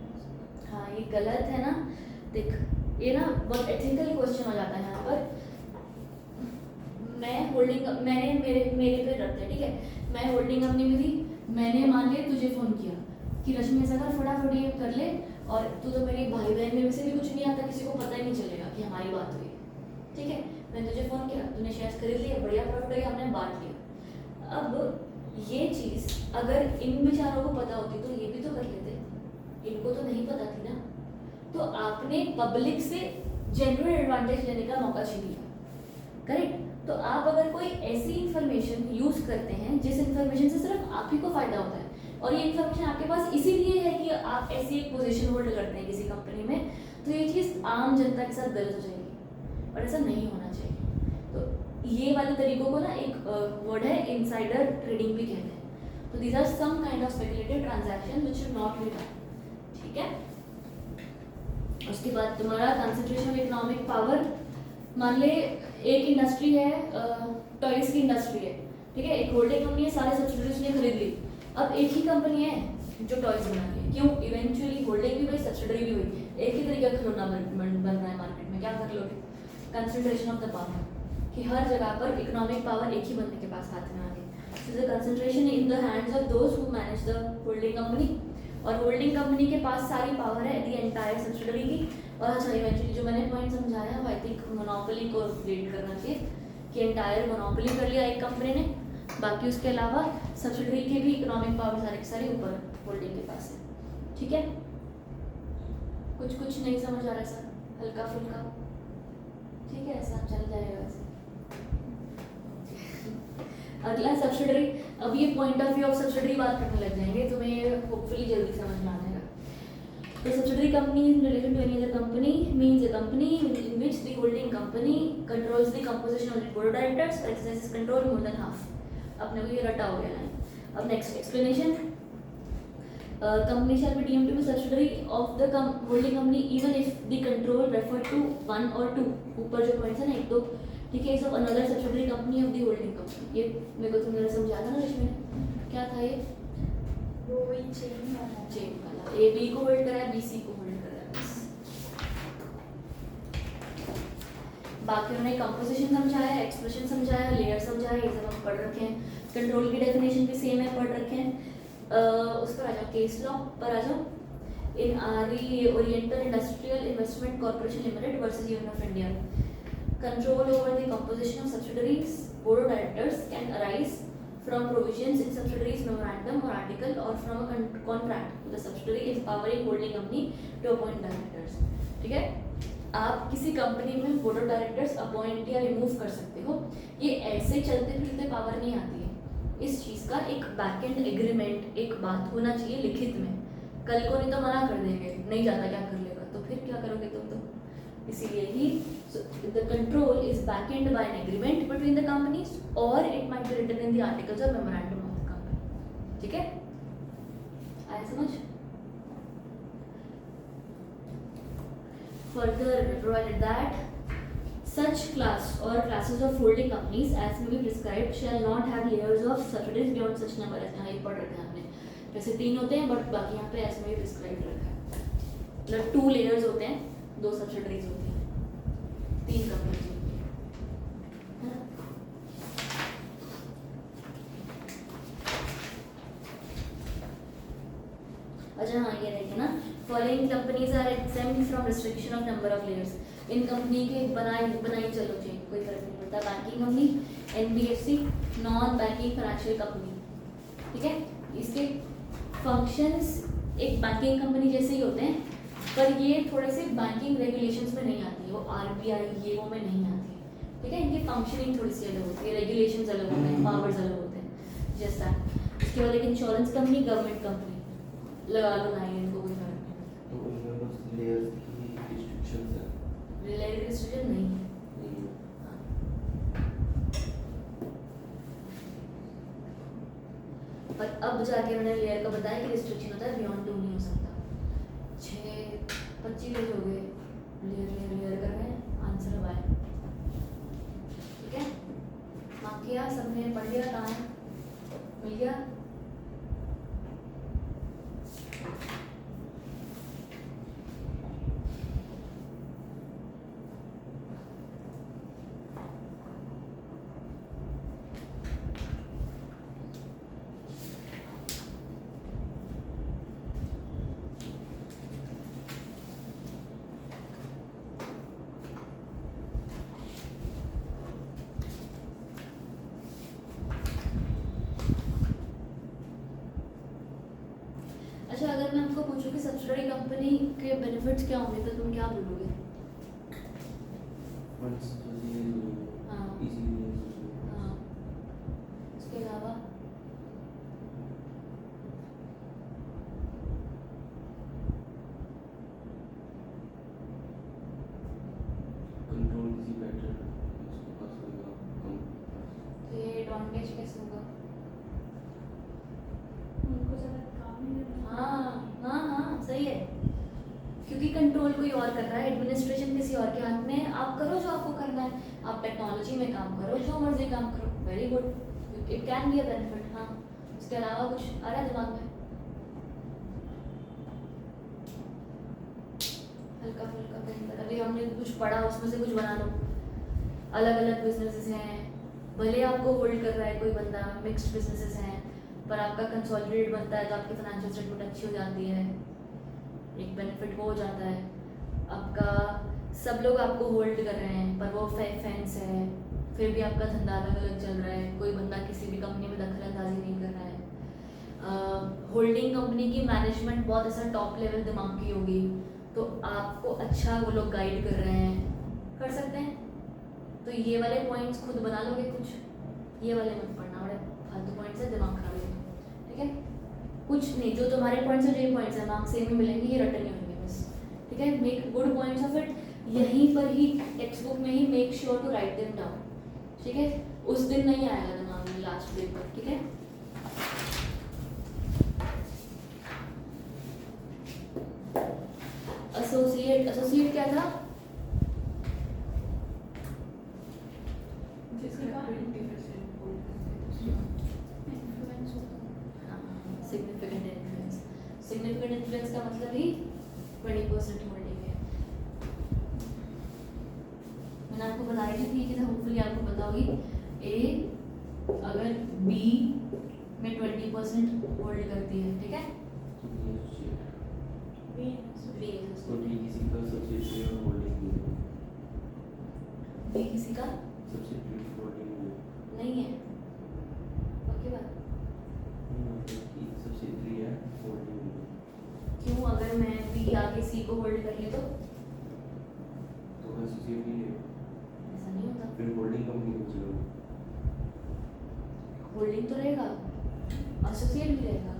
हाँ ये गलत है ना, देख ये ना बहुत एथिकल क्वेश्चन हो जाता है यहाँ पर। मैं होल्डिंग, मैंने मेरे पे रखते हैं, ठीक है, मैं होल्डिंग कंपनी में थी, मैंने मान लिया तुझे फ़ोन किया कि रश्मि ऐसा कर फटाफट ये कर ले, और तू तो मेरी भाई बहन में से भी कुछ नहीं आता, किसी को पता ही नहीं चलेगा कि हमारी बात हुई, ठीक है। मैंने तुझे फ़ोन किया, तूने शेयर्स खरीद लिया, बढ़िया प्रॉफिट हो गया, हमने बांट लिया। अब ये चीज़ अगर इन बेचारों को पता होती तो ये भी तो कर लेते, इनको तो नहीं पता थी ना। तो आपने पब्लिक से जेन्युइन एडवांटेज लेने का मौका छीन लिया, करेक्ट। तो आप अगर कोई ऐसी इंफॉर्मेशन यूज़ करते हैं जिस इंफॉर्मेशन से सिर्फ आप ही को फ़ायदा होता है, और ये इन्फॉर्मेशन आपके पास इसीलिए है कि आप ऐसी एक पोजीशन होल्ड करते हैं किसी कंपनी में, तो ये चीज़ आम जनता के साथ गलत हो जाएगी और ऐसा नहीं होना चाहिए। तो ये वाले तरीकों को ना एक वर्ड है इनसाइडर ट्रेडिंग भी कहते हैं। तो these are some kind of speculative transaction which should not be done, ठीक है। उसके बाद तुम्हारा कंसंट्रेशन ऑफ इकोनॉमिक पावर, मान ले एक इंडस्ट्री है, टॉयज की इंडस्ट्री है, ठीक है, एक होल्डिंग कंपनी है, सारे सब्सिडरीज ने खरीद ली। अब एक ही कंपनी है जो टॉयज बनाती है, क्यों, इवेंचुअली होल्डिंग भी हुई, सब्सिडरी भी हुई, एक ही तरीके का खिलौना बन रहा है मार्केट में, क्या कर लोगे, कंसंट्रेशन ऑफ द पावर, कि हर जगह पर इकोनॉमिक पावर एक ही बंदे के पास हाथ में आ गई। So the concentration in the hands of those who manage the holding company, और होल्डिंग कंपनी के पास सारी पावर है दी एंटायर सब्सिडरी की। और अच्छा इवेंचुअली जो मैंने पॉइंट समझाया वो आई थिंक मोनोपोली को रिलेट करना चाहिए कि एंटायर मोनोपोली कर लिया एक कंपनी ने, बाकी उसके अलावा सब्सिडरी के भी इकोनॉमिक पावर सारे के सारे ऊपर होल्डिंग के पास है, ठीक है। कुछ नहीं समझ आ रहा है सर, हल्का फुल्का, ठीक है, ऐसा चल जाएगा वैसे। अगला सब्सिडरी, अब ये point of view of subsidiary बात करने लग जाएंगे, तुम्हें ये होपफुली जल्दी समझ में आ जाएगा। तो subsidiary company in relation to any other company means a company in which the holding company controls the composition of the board of directors और exercises control more than half. अपने को ये रटा हो गया लाइन। अब next explanation, company shall be deemed to be subsidiary of the holding company even if the control refer to one और two, ऊपर जो पॉइंट्स है ना एक दो, ठीक है, इस of another subsidiary company of the holding company. ये मेरे को तुमने समझा था ना रश्मि, क्या था ये, वो वही चेन वाला, ए बी को होल्ड करा है, बी सी को होल्ड करा है, बस। बाकी उन्होंने कंपोजिशन समझाया, एक्सप्रेशन समझाया, लेयर समझाया, ये सब हम पढ़ रखे हैं। कंट्रोल की डेफिनेशन भी सेम है, पढ़ रखे हैं। उस पर आ जाओ, केस लॉ पर आ जाओ। In RE Oriental Industrial Investment Corporation Limited versus Union of India, control over the composition of subsidiaries board of directors can arise from provisions in subsidiaries memorandum or article or from a contract with the subsidiary empowering holding company to appoint directors, ठीक है। आप किसी company में board of directors appoint या remove कर सकते हो, ये ऐसे चलते फिरते पावर नहीं आती है, इस चीज़ का एक बैक एंड एग्रीमेंट, एक बात होना चाहिए लिखित में, कल को नहीं तो मना कर देंगे, नहीं जाता क्या कर लेगा, तो फिर क्या करोगे तुम, तो इसीलिए ही the control is backended by an agreement between the companies or it might be written in the articles or memorandum of the company, ठीक है, आया समझ। Further provided that such class or classes of holding companies as may be prescribed shall not have layers of subsidiaries beyond such number, as यहाँ पढ़ रखा है हमने, वैसे 3 होते हैं बट बाकी यहाँ पे as may be prescribed रखा है, मतलब 2 layers होते हैं, 2 सब्सिडरीज होती हैं, 3 कंपनी होती है ना। अच्छा हाँ ये रहेगा ना, following following companies are exempt from restriction of number of layers. इन कंपनी के बनाई बनाई चलो चाहिए, कोई फर्क नहीं पड़ता। Banking company, NBFC, non banking financial company, ठीक है। इसके फंक्शंस एक बैंकिंग कंपनी जैसे ही होते हैं, पर ये थोड़े से बैंकिंग रेगुलेशंस में नहीं आती है, वो आरबीआई ये वो में नहीं आती है, ठीक है। इनकी फंक्शनिंग थोड़ी सी अलग होती है, रेगुलेशंस अलग होते हैं, पावर्स अलग होते हैं, जैसा। इसके बाद एक इंश्योरेंस कंपनी, गवर्नमेंट कंपनी, लगा लो लाइन, इनको कोई फर्क नहीं पड़ता। तो उनमें बस लेयर्स की रिस्ट्रिक्शंस है। रिलेटेड रिस्ट्रिक्शन नहीं है। नहीं है। पर अब जाके मैंने लेयर का बताया कि रिस्ट्रिक्शन होता है, बियॉन्ड 2 नहीं हो सकता। 25 पेज हो गए, लेयर लेयर लेयर कर रहे हैं, आंसर अब आए, ठीक है। मार्क किया सबने, पढ़ लिया, कहाँ है, मिल गया। अच्छा, अगर मैं आपको पूछूं कि सब्सिडरी कंपनी के बेनिफिट्स क्या होंगे, तो तुम क्या बोलोगे? फंड्स तो ये हाँ। इजीली हाँ, इसके अलावा कंट्रोल इजी बेटर इसके पास होगा कम। तो ये एडवांटेज कैसे होगा? उनको ज़्यादा काम नहीं करना। हाँ हाँ हाँ, सही है, क्योंकि कंट्रोल कोई और कर रहा है, एडमिनिस्ट्रेशन किसी और के हाथ में है। आप करो जो आपको करना है, आप टेक्नोलॉजी में काम करो, जो मर्जी काम करो, very good, it can be a benefit. हाँ, इसके अलावा कुछ आ रहा है दिमाग में? हल्का फुल्का कहीं पर अभी हमने कुछ पढ़ा, उसमें से कुछ बना लो। अलग अलग बिजनेसेस हैं, भले आपको होल्ड कर रहा है कोई बंदा, मिक्स्ड बिजनेसेस हैं, पर आपका कंसोलिडेट बनता है तो आपकी फाइनेंशियल स्टेटमेंट अच्छी हो जाती है, एक बेनिफिट वो हो जाता है आपका। सब लोग आपको होल्ड कर रहे हैं, पर वो फेंस है, फिर भी आपका धंधा अलग अलग चल रहा है, कोई बंदा किसी भी कंपनी में दखल अंदाजी नहीं कर रहा है। होल्डिंग कंपनी की मैनेजमेंट बहुत ऐसा टॉप लेवल दिमाग की होगी, तो आपको अच्छा वो लोग गाइड कर रहे हैं, कर सकते हैं। तो ये वाले पॉइंट्स खुद बना लोगे कुछ, ये वाले मत पढ़ना, बड़े फालतू पॉइंट्स है, दिमाग खराब है, ठीक है। कुछ नहीं, जो तुम्हारे पॉइंट्स है, जो ये पॉइंट्स है, मार्क्स सेम ही मिलेंगे, ये रटने होंगे बस, ठीक है। Make good points of it, यहीं पर ही टेक्स्ट बुक में ही make sure to write them down, ठीक है। उस दिन नहीं आएगा दिमाग में लास्ट डे पर, ठीक है। एसोसिएट क्या था? जिसका इन्फ्लुएंस होता है। Significant influence. सिग्निफिकेंट इन्फ्लुएंस का मतलब ही 20% होल्डिंग है। मैंने आपको बताई थी कि होपफुली आपको पता होगी। ए अगर बी में 20% होल्ड करती है, ठीक है, बी बी तो भी किसी का सब्सिडी और होल्डिंग बी किसी का सब्सिडी होल्डिंग नहीं है, पक्की बात। की सब्सिडी है होल्डिंग। क्यों? अगर मैं बी आगे सी को होल्ड कर ले तो एसोसिएट नहीं है, ऐसा नहीं होता। फिर होल्डिंग कंपनी को चलो, होल्डिंग तो रहेगा, एसोसिएट भी रहेगा।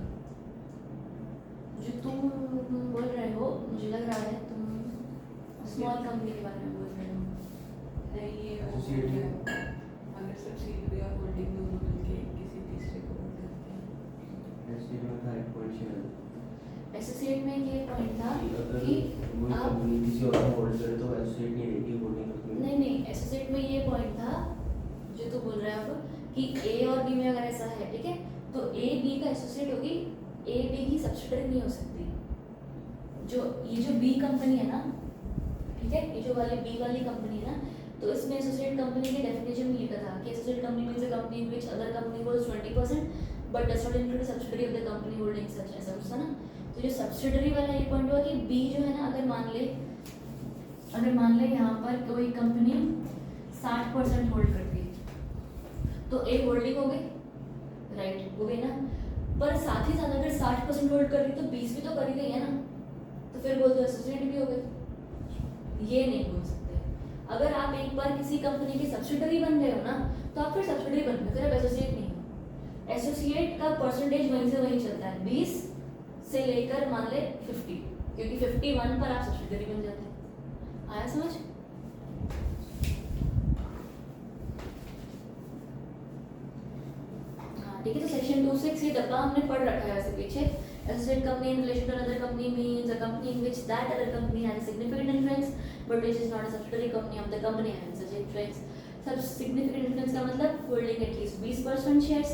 जो तुम बोल रहे हो, मुझे लग रहा है तुम स्मॉल कंपनी के बारे में बोल रहे हो। नहीं, ये वो Associate है, है। अगर सब्सिडी और होल्डिंग दोनों मिलके किसी तीसरे को होल्ड करते हैं। एसोसिएट में था एक पॉइंट शायद एसोसिएट में ये पॉइंट था कि अगर कि वो आप कंपनी किसी और को होल्ड करे तो एसोसिएट नहीं रहेगी होल्डिंग कंपनी। नहीं, एसोसिएट में ये पॉइंट था जो तू बोल रहा है अब, कि ए और बी में अगर ऐसा है, ठीक है, तो ए बी का एसोसिएट होगी, ए बी की सब्सिडरी नहीं हो सकती। ये जो बी कंपनी है ना, ठीक है, ये जो वाली बी वाली कंपनी है ना, तो इसमें एसोसिएट कंपनी के डेफिनेशन में लिखा था कि associate company means a company in which other company holds 20% but does not include subsidiary of the company holding सच, ऐसा कुछ था ना। तो जो सब्सिडरी वाला ये पॉइंट हुआ कि बी जो है ना, अगर मान ले यहाँ पर कोई कंपनी 60% होल्ड करती है तो ए होल्डिंग हो गई, राइट, हो गई ना। पर साथ ही साथ अगर 60% होल्ड कर रही तो 20 भी तो कर ही गई है ना, तो फिर बोल दो एसोसिएट भी हो गए। ये नहीं बोल सकते। अगर आप एक बार किसी कंपनी की सब्सिडरी बन गए हो ना, तो आप फिर सब्सिडरी बन गए, फिर आप एसोसिएट नहीं हो। एसोसिएट का परसेंटेज वहीं से वहीं चलता है, 20 से लेकर मान ले 50, क्योंकि 51 पर आप सब्सिडरी बन जाते हैं। आया समझ? हाँ ठीक है। तो सेक्शन 2(6) ये डब्बा हमने पढ़ रखा है वैसे पीछे। Associate company in relation to another company means a company in which that other company has a significant influence but which is not a subsidiary company of the company having such influence. Such significant influence का मतलब holding at least 20% shares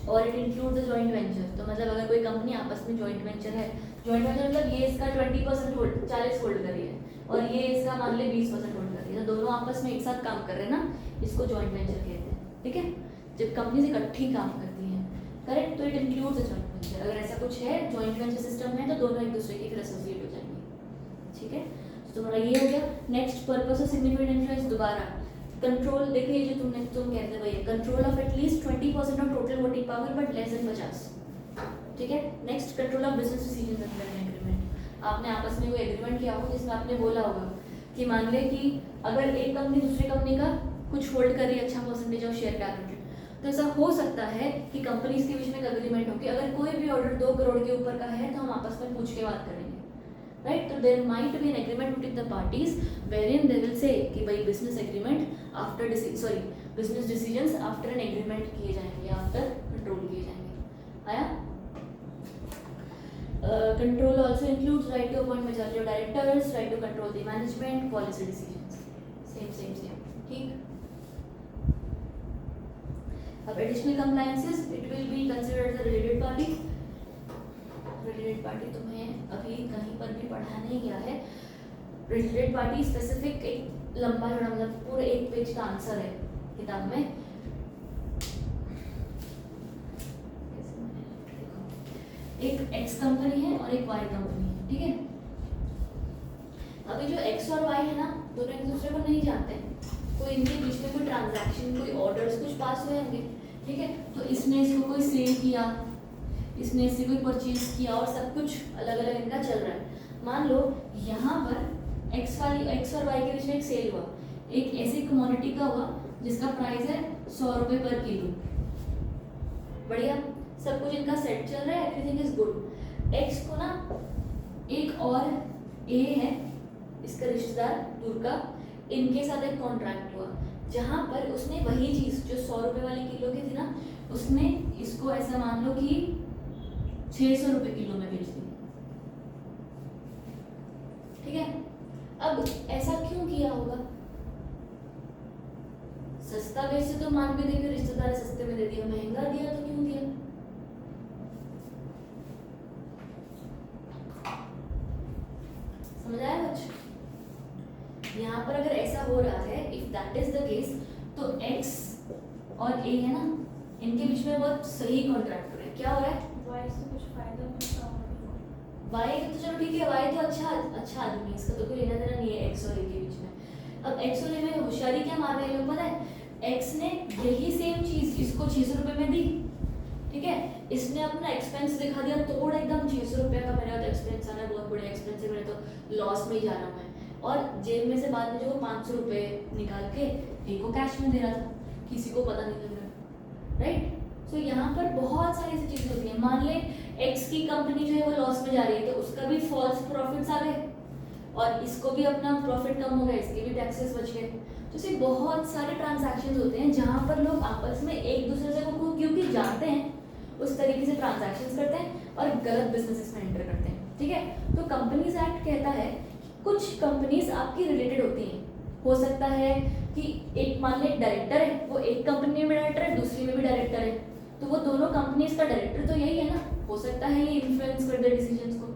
और it includes the joint venture। तो मतलब अगर कोई company आपस में joint venture है, joint venture मतलब ये इसका 20% होल्ड 40 होल्ड कर रही है और ये इसका मान ले 20% होल्ड कर रही है, तो दोनों आपस में एक साथ काम कर रहे हैं ना, इसको joint venture कहते हैं। ठीक है, जब कंपनीज इकट्ठी काम करती हैं, करेक्ट, तो it includes a joint venture. अगर ऐसा कुछ है, जॉइंट वेंचर सिस्टम है, तो दोनों एक दूसरे के फिर एसोसिएट हो जाएंगे। ठीक है, तो तुम्हारा ये हो गया। Next, purpose of significant influence. दोबारा कंट्रोल, देखिए जो तुम कहते थे भैया, control of at least 20% of total voting power but less than 50। ठीक है। Next, control of business decision under an agreement. आपने आपस में कोई एग्रीमेंट किया हो जिसमें आपने बोला होगा कि मान ले कि अगर एक कंपनी दूसरी कंपनी का कुछ होल्ड कर रही है अच्छा परसेंटेज ऑफ शेयर कैपिटल, तो ऐसा हो सकता है कि कंपनीज के बीच में एक एग्रीमेंट हो कि अगर कोई भी ऑर्डर 2 करोड़ के ऊपर का है तो हम आपस में पूछ के बात करेंगे, राइट। तो there might be an agreement between the parties wherein they will say कि भाई business agreement after business decisions after an agreement किए जाएंगे, आफ्टर कंट्रोल किए जाएंगे। आया? Control also includes right to appoint majority of directors, right to control the management, policy decisions. Same ठीक। अब additional compliances, it will be considered as a related party. Related party तुम्हें अभी कहीं पर भी पढ़ा नहीं गया है। रिलेटेड पार्टी स्पेसिफिक एक लंबा चौड़ा मतलब पूरे 1 पेज का आंसर है किताब में। एक एक्स कंपनी है और एक वाई कंपनी है, ठीक है। अभी जो एक्स और वाई है ना, दोनों एक दूसरे को नहीं जानते, कोई इनके बीच में कोई ट्रांजैक्शन, कोई ऑर्डर्स कुछ पास हुए होंगे, ठीक है। तो इसने इसको कोई सेल किया, इसने इससे कोई परचेज किया और सब कुछ अलग अलग इनका चल रहा है। मान लो यहाँ पर एक्स और वाई के बीच में एक सेल हुआ, एक ऐसी कमोडिटी का हुआ जिसका प्राइस है 100 रुपये पर किलो। बढ़िया, सब कुछ इनका सेट चल रहा है, एवरीथिंग इज गुड। एक्स को ना एक और ए है इसका रिश्तेदार दूर का, इनके साथ एक कॉन्ट्रैक्ट हुआ जहाँ पर उसने वही चीज़ जो 100 रुपये वाली किलो की थी ना, उसने इसको ऐसा मान लो कि 600 रुपये किलो में बेच दी, ठीक है। अब ऐसा क्यों किया होगा? सस्ता बेचे तो मान भी देंगे, रिश्तेदार सस्ते में दे दिया, महंगा दिया तो क्यों दिया? समझ आया कुछ? यहाँ पर अगर ऐसा हो रहा है, if that is the case, तो x और a है ना, इनके बीच में बहुत सही कॉन्ट्रैक्ट हो रहा है। क्या हो रहा है? वाई से कुछ फायदा मिलता होगा। y तो चलो ठीक है, y तो अच्छा आदमी है, इसका तो कोई लेना देना नहीं है x और a के बीच में। अब x और a में होशियारी क्या मार रहे हैं लोग पता है? x ने यही सेम चीज इसको 600 रुपये में दी, ठीक है। इसने अपना एक्सपेंस दिखा दिया, तोड़ एकदम 600 रुपये का मेरा तो एक्सपेंस आना है, बहुत बड़े एक्सपेंस है, मेरे तो लॉस में ही जा रहा हूँ मैं। और जेब में से बाद में जो 500 रुपये निकाल के एक को कैश में दे रहा था, किसी को पता नहीं लग रहा, राइट। सो यहाँ पर बहुत सारी ऐसी चीज़ें होती हैं। मान ले एक्स की कंपनी जो है वो लॉस में जा रही है, तो उसका भी फॉल्स प्रॉफिट्स आ गए और इसको भी अपना प्रॉफिट कम हो गया, इसके भी टैक्सेस बच गए। तो ऐसे बहुत सारे ट्रांजैक्शंस होते हैं जहाँ पर लोग आपस में एक दूसरे से को क्योंकि जानते हैं उस तरीके से ट्रांजैक्शंस करते हैं और गलत बिजनेसेस में एंटर करते हैं, ठीक है। तो कंपनीज एक्ट कहता है कुछ कंपनीज आपकी रिलेटेड होती हैं। हो सकता है कि एक मान ले डायरेक्टर है, वो एक कंपनी में डायरेक्टर है, दूसरी में भी डायरेक्टर है, तो वो दोनों कंपनीज का डायरेक्टर तो यही है ना, हो सकता है ये इन्फ्लुएंस कर दे डिसीजंस को,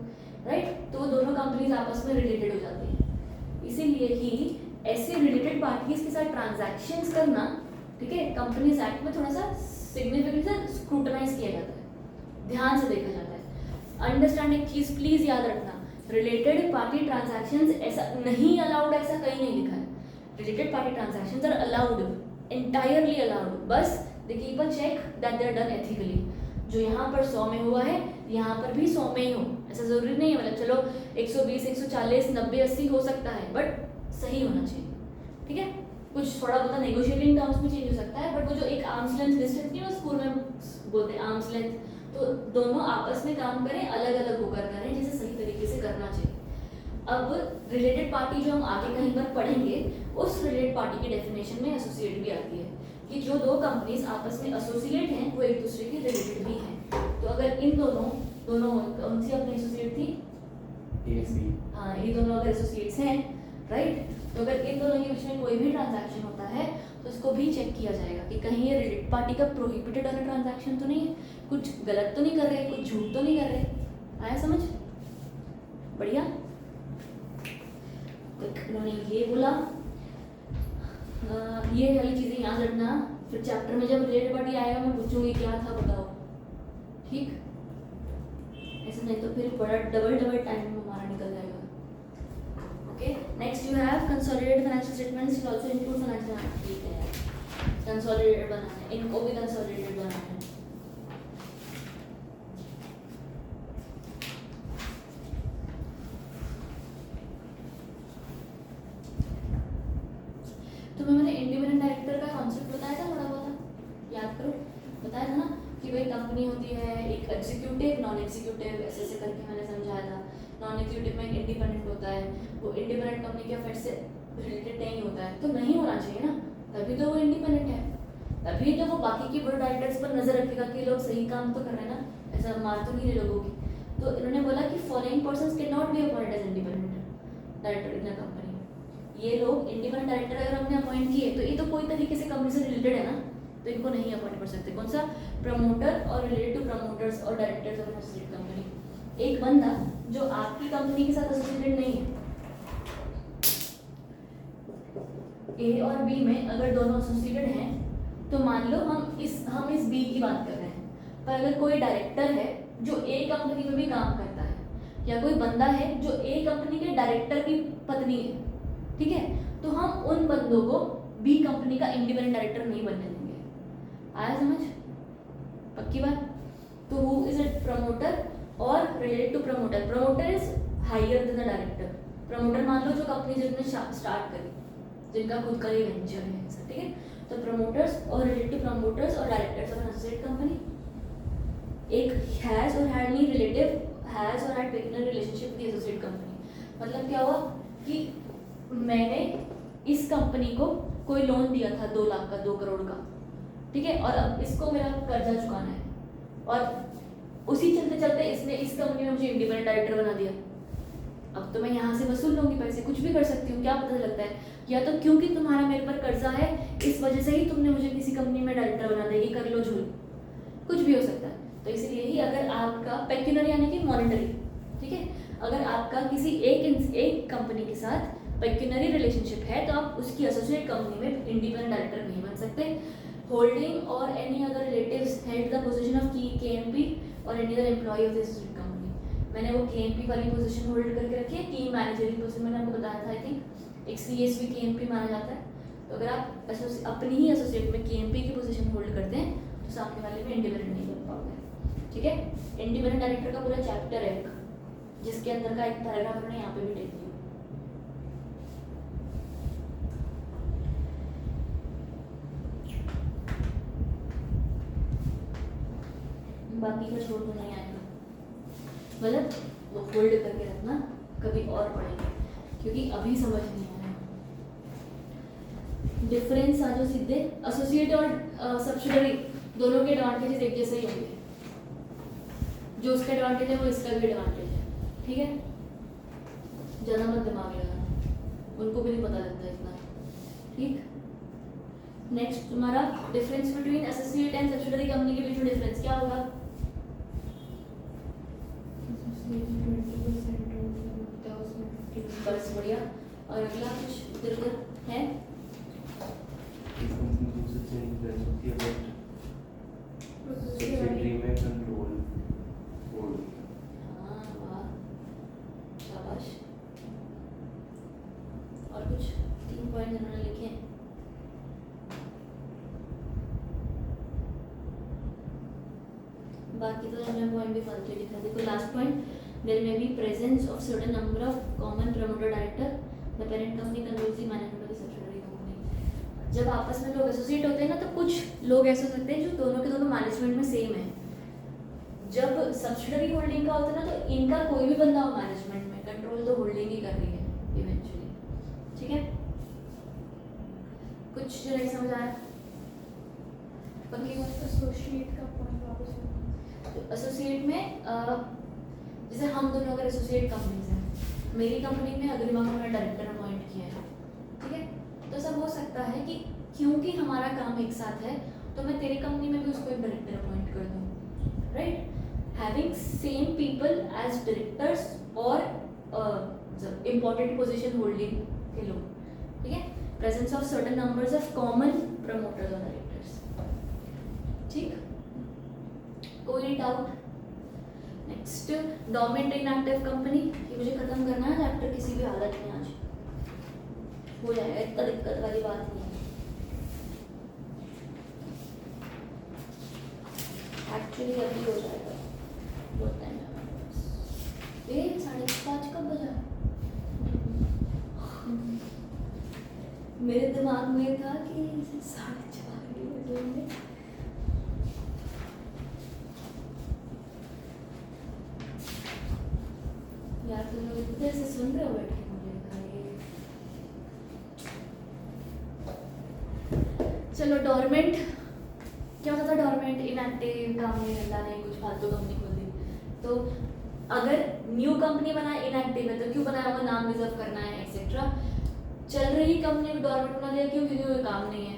राइट। तो वो दोनों कंपनीज आपस में रिलेटेड हो जाती हैं। इसीलिए ही ऐसे रिलेटेड पार्टीज के साथ ट्रांजैक्शंस करना, ठीक है, कंपनीज एक्ट में थोड़ा सा सिग्निफिकेंट से स्क्रूटनाइज किया जाता है, ध्यान से देखा जाता है। अंडरस्टैंड एक चीज प्लीज याद रखना, रिलेटेड पार्टी ट्रांजैक्शंस ऐसा नहीं अलाउड, ऐसा कहीं नहीं लिखा है। Related party transactions are allowed, entirely allowed, बस they keep a check that they are done ethically. जो यहाँ पर 100 में हुआ है यहाँ पर भी 100 में ही हो, ऐसा जरूरी नहीं है, मतलब चलो 120 140 90 80 हो सकता है, बट सही होना चाहिए, ठीक है। कुछ थोड़ा बहुत नेगोशिएटिंग टर्म्स में चेंज हो सकता है, बट वो जो एक आर्म्स लेंथ डिस्टेंस की ना स्कूल में बोलते हैं आर्म्स लेंथ, तो दोनों आपस में काम करें, अलग अलग होकर करें, जिसे सही तरीके से करना चाहिए। अब रिलेटेड पार्टी जो हम आगे कहीं पर पढ़ेंगे, उस रिलेटेड पार्टी की डेफिनेशन में एसोसिएट भी आती है कि जो दो कंपनीज आपस में एसोसिएट हैं वो एक दूसरे के रिलेटेड भी हैं। तो अगर इन दोनों कौन सी अपनी एसोसिएट थी, हाँ ये दोनों अगर एसोसिएट्स हैं, राइट, तो अगर इन दोनों के बीच में कोई भी ट्रांजैक्शन होता है तो इसको भी चेक किया जाएगा कि कहीं ये रिलेटेड पार्टी का प्रोहिबिटेड वाला ट्रांजैक्शन तो नहीं है, कुछ गलत तो नहीं कर रहे, कुछ झूठ तो नहीं कर रहे। आया समझ? बढ़िया। उन्होंने ये बोला, ये वाली चीजें याद रखना, फिर चैप्टर में जब रिलेटेड पार्टी आएगा मैं पूछूंगी क्या था बताओ, ठीक। ऐसा नहीं तो फिर बड़ा डबल टाइम हमारा निकल जाएगा। Okay, next you have consolidated financial statements will also include financial, ठीक है यार, कंसोलिडेटेड बनाना है, इनको भी कंसोलिडेटेड बनाना है। तो मैंने इंडिपेंडेंट डायरेक्टर का कॉन्सेप्ट बताया था थोड़ा बहुत, याद करो, बताया था ना कि भाई कंपनी होती है एक एग्जीक्यूटिव नॉन एग्जीक्यूटिव, ऐसे ऐसे करके मैंने समझाया था। नॉन एग्जीक्यूटिव में इंडिपेंडेंट होता है, वो इंडिपेंडेंट कंपनी के अफेयर से रिलेटेड नहीं होता है, तो नहीं होना चाहिए ना, तभी तो वो इंडिपेंडेंट है, तभी तो वो बाकी की बोर्ड डायरेक्टर्स पर नजर रखेगा कि लोग सही काम तो कर रहे हैं ना, ऐसा मार तो नहीं रहे लोगों की। तो इन्होंने बोला कि following persons can not be appointed as independent director in the company. ये लोग इंडिपेंडेंट डायरेक्टर अगर हमने अपॉइंट किए तो ये तो कोई तरीके से कंपनी से रिलेटेड है ना, तो इनको नहीं अपॉइंट कर सकते। कौन सा? प्रमोटर और रिलेटेड टू प्रमोटर्स और डायरेक्टर्स ऑफ एसोसिएट कंपनी। एक बंदा जो आपकी कंपनी के साथ एसोसिएटेड नहीं है, ए और बी में अगर दोनों एसोसिएटेड हैं, तो मान लो हम इस बी की बात कर रहे हैं, पर अगर कोई डायरेक्टर है जो ए कंपनी में भी काम करता है, या कोई बंदा है जो ए कंपनी के डायरेक्टर की पत्नी है, ठीक है, तो हम उन बंदों को बी कंपनी का इंडिपेंडेंट डायरेक्टर नहीं बनने देंगे। आया समझ? पक्की बात? तो हु इज अ प्रमोटर और related to promoter, promoter is higher than the director. Promoter मान लो जो कंपनी जिसने स्टार्ट करी, जिनका खुद का ये वेंचर है, ऐसा, ठीक है। तो प्रमोटर्स और रिलेटेड टू प्रमोटर्स और डायरेक्टर्स ऑफ एसोसिएट कंपनी, एक हैज और हैड नहीं, रिलेटिव हैज और had peculiar relationship with associate company. मतलब क्या हुआ कि मैंने इस कंपनी को कोई लोन दिया था 2 लाख का, 2 करोड़ का, ठीक है, और अब इसको मेरा कर्जा चुकाना है, और उसी चलते चलते इसने इस कंपनी में मुझे इंडिपेंडेंट डायरेक्टर बना दिया। अब तो मैं यहाँ से वसूल लूंगी पैसे, कुछ भी कर सकती हूँ, क्या पता लगता है, या तो क्योंकि तुम्हारा मेरे पर कर्जा है इस वजह से ही तुमने मुझे किसी कंपनी में डायरेक्टर बना देगी, कर लो झूल, कुछ भी हो सकता है। तो इसलिए ही अगर आपका पेक्यूलियर यानी कि मॉनेटरी, ठीक है, अगर आपका किसी एक कंपनी के साथ पेक्यूलियर रिलेशनशिप है तो आप उसकी एसोसिएट कंपनी में इंडिपेंडेंट डायरेक्टर नहीं बन सकते। होल्डिंग और any other relatives head the position of KMP और any other employee of the associate company. मैंने वो केएमपी वाली पोजीशन होल्ड करके रखी है, की मैनेजरियल पोजीशन मैंने आपको बताया था, आई थिंक एक सीएसवी केएमपी माना जाता है। तो अगर आप अपनी ही एसोसिएट में केएमपी की पोजीशन होल्ड करते हैं तो सामने वाले में इंडिपेंडेंट नहीं बन पाओगे, ठीक है। इंडिपेंडेंट डायरेक्टर का पूरा चैप्टर है, जिसके अंदर का एक पैराग्राफ मैंने यहाँ पे भी लिख दिया। बाकी का छोड़ तो नहीं आएगा, मतलब वो होल्ड करके रखना, कभी और पढ़ेंगे, क्योंकि अभी समझ नहीं आ रहा। डिफरेंस आ जाओ सीधे, एसोसिएट और सब्सिडरी दोनों के एडवांटेजेस एक जैसे ही होंगे, जो उसका एडवांटेज है वो इसका भी एडवांटेज है, ठीक है। ज़्यादा मत दिमाग लगाना, उनको भी नहीं पता लगता इतना, ठीक। नेक्स्ट तुम्हारा difference between associate and subsidiary company के बीच में डिफरेंस क्या होगा? बस बढ़िया। और अगला कुछ इधर उधर है? सब्सिडरी में कंट्रोल बोर्ड, और कुछ 3 पॉइंट उन्होंने लिखे हैं। बाकी तो उन्होंने पॉइंट भी फालतू लिखा है। देखो last point, there may be presence of certain number of common promoter director, the parent company controls the management of the subsidiary company. जब आपस में लोग एसोसिएट होते हैं ना, तो कुछ लोग ऐसे हो सकते हैं जो दोनों के दोनों मैनेजमेंट में सेम है। जब सब्सिडियरी होल्डिंग का होता है ना, तो इनका कोई भी बंदा हो मैनेजमेंट में, कंट्रोल तो होल्डिंग ही कर रही है इवेंचुअली। ठीक है, कुछ जो नहीं समझ आया बाकी एसोसिएट का पॉइंट वापस बोलो। एसोसिएट में जैसे हम दोनों अगर एसोसिएट कंपनीज हैं, मेरी कंपनी में अग्रिमा को मैंने डायरेक्टर अपॉइंट किया है, ठीक है, तो ऐसा हो सकता है कि क्योंकि हमारा काम एक साथ है तो मैं तेरी कंपनी में भी उसको एक डायरेक्टर अपॉइंट कर दूँ, right. Having same people as directors और इम्पॉर्टेंट पोजीशन होल्डिंग के लोग, ठीक है, presence of certain numbers of common promoters और डायरेक्टर्स। ठीक, कोई doubt? Next, dominant inactive company, ये मुझे खत्म करना है चैप्टर किसी भी हालत में, आज हो जाएगा, इतना दिक्कत वाली बात नहीं है। एक्चुअली अभी हो जाएगा, बहुत टाइम है हमारे पास। 5:30 कब बजा? मेरे दिमाग में था कि 4:30 बजेंगे। यार तुम लोग इतनी देर से सुन रहे हो बैठ के मुझे चलो, डोरमेंट क्या होता था? डोरमेंट इनएक्टिव, काम नहीं धंधा नहीं, कुछ फालतू कंपनी खोल दी। तो अगर न्यू कंपनी बनाए इनएक्टिव है तो क्यों बनाया? वो नाम रिजर्व करना है एक्सेट्रा। चल रही कंपनी में डोरमेंट बना दिया क्यों? क्योंकि कोई काम नहीं है।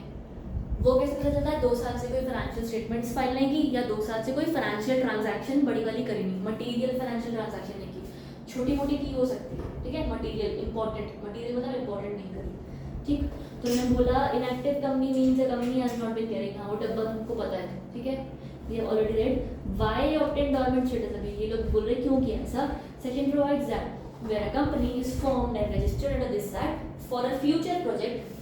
वो कैसे पता चलता है? 2 साल से कोई फाइनेंशियल स्टेटमेंट्स फाइल नहीं की, या 2 साल से कोई फाइनेंशियल ट्रांजैक्शन बड़ी वाली करी नहीं, मटीरियल फाइनेंशियल ट्रांजैक्शन नहीं की, छोटी मोटी की हो सकती है, ठीक है। मटीरियल इंपॉर्टेंट, मटीरियल मतलब इंपॉर्टेंट नहीं करी, ठीक। तो मैंने बोला inactive company means a company has not been carrying out, अब हमको पता है, ठीक है, we have already read. Why obtain dormant status? अभी ये लोग बोल रहे क्यों किया ऐसा। Section provides that where a company is formed and registered under this act for a future project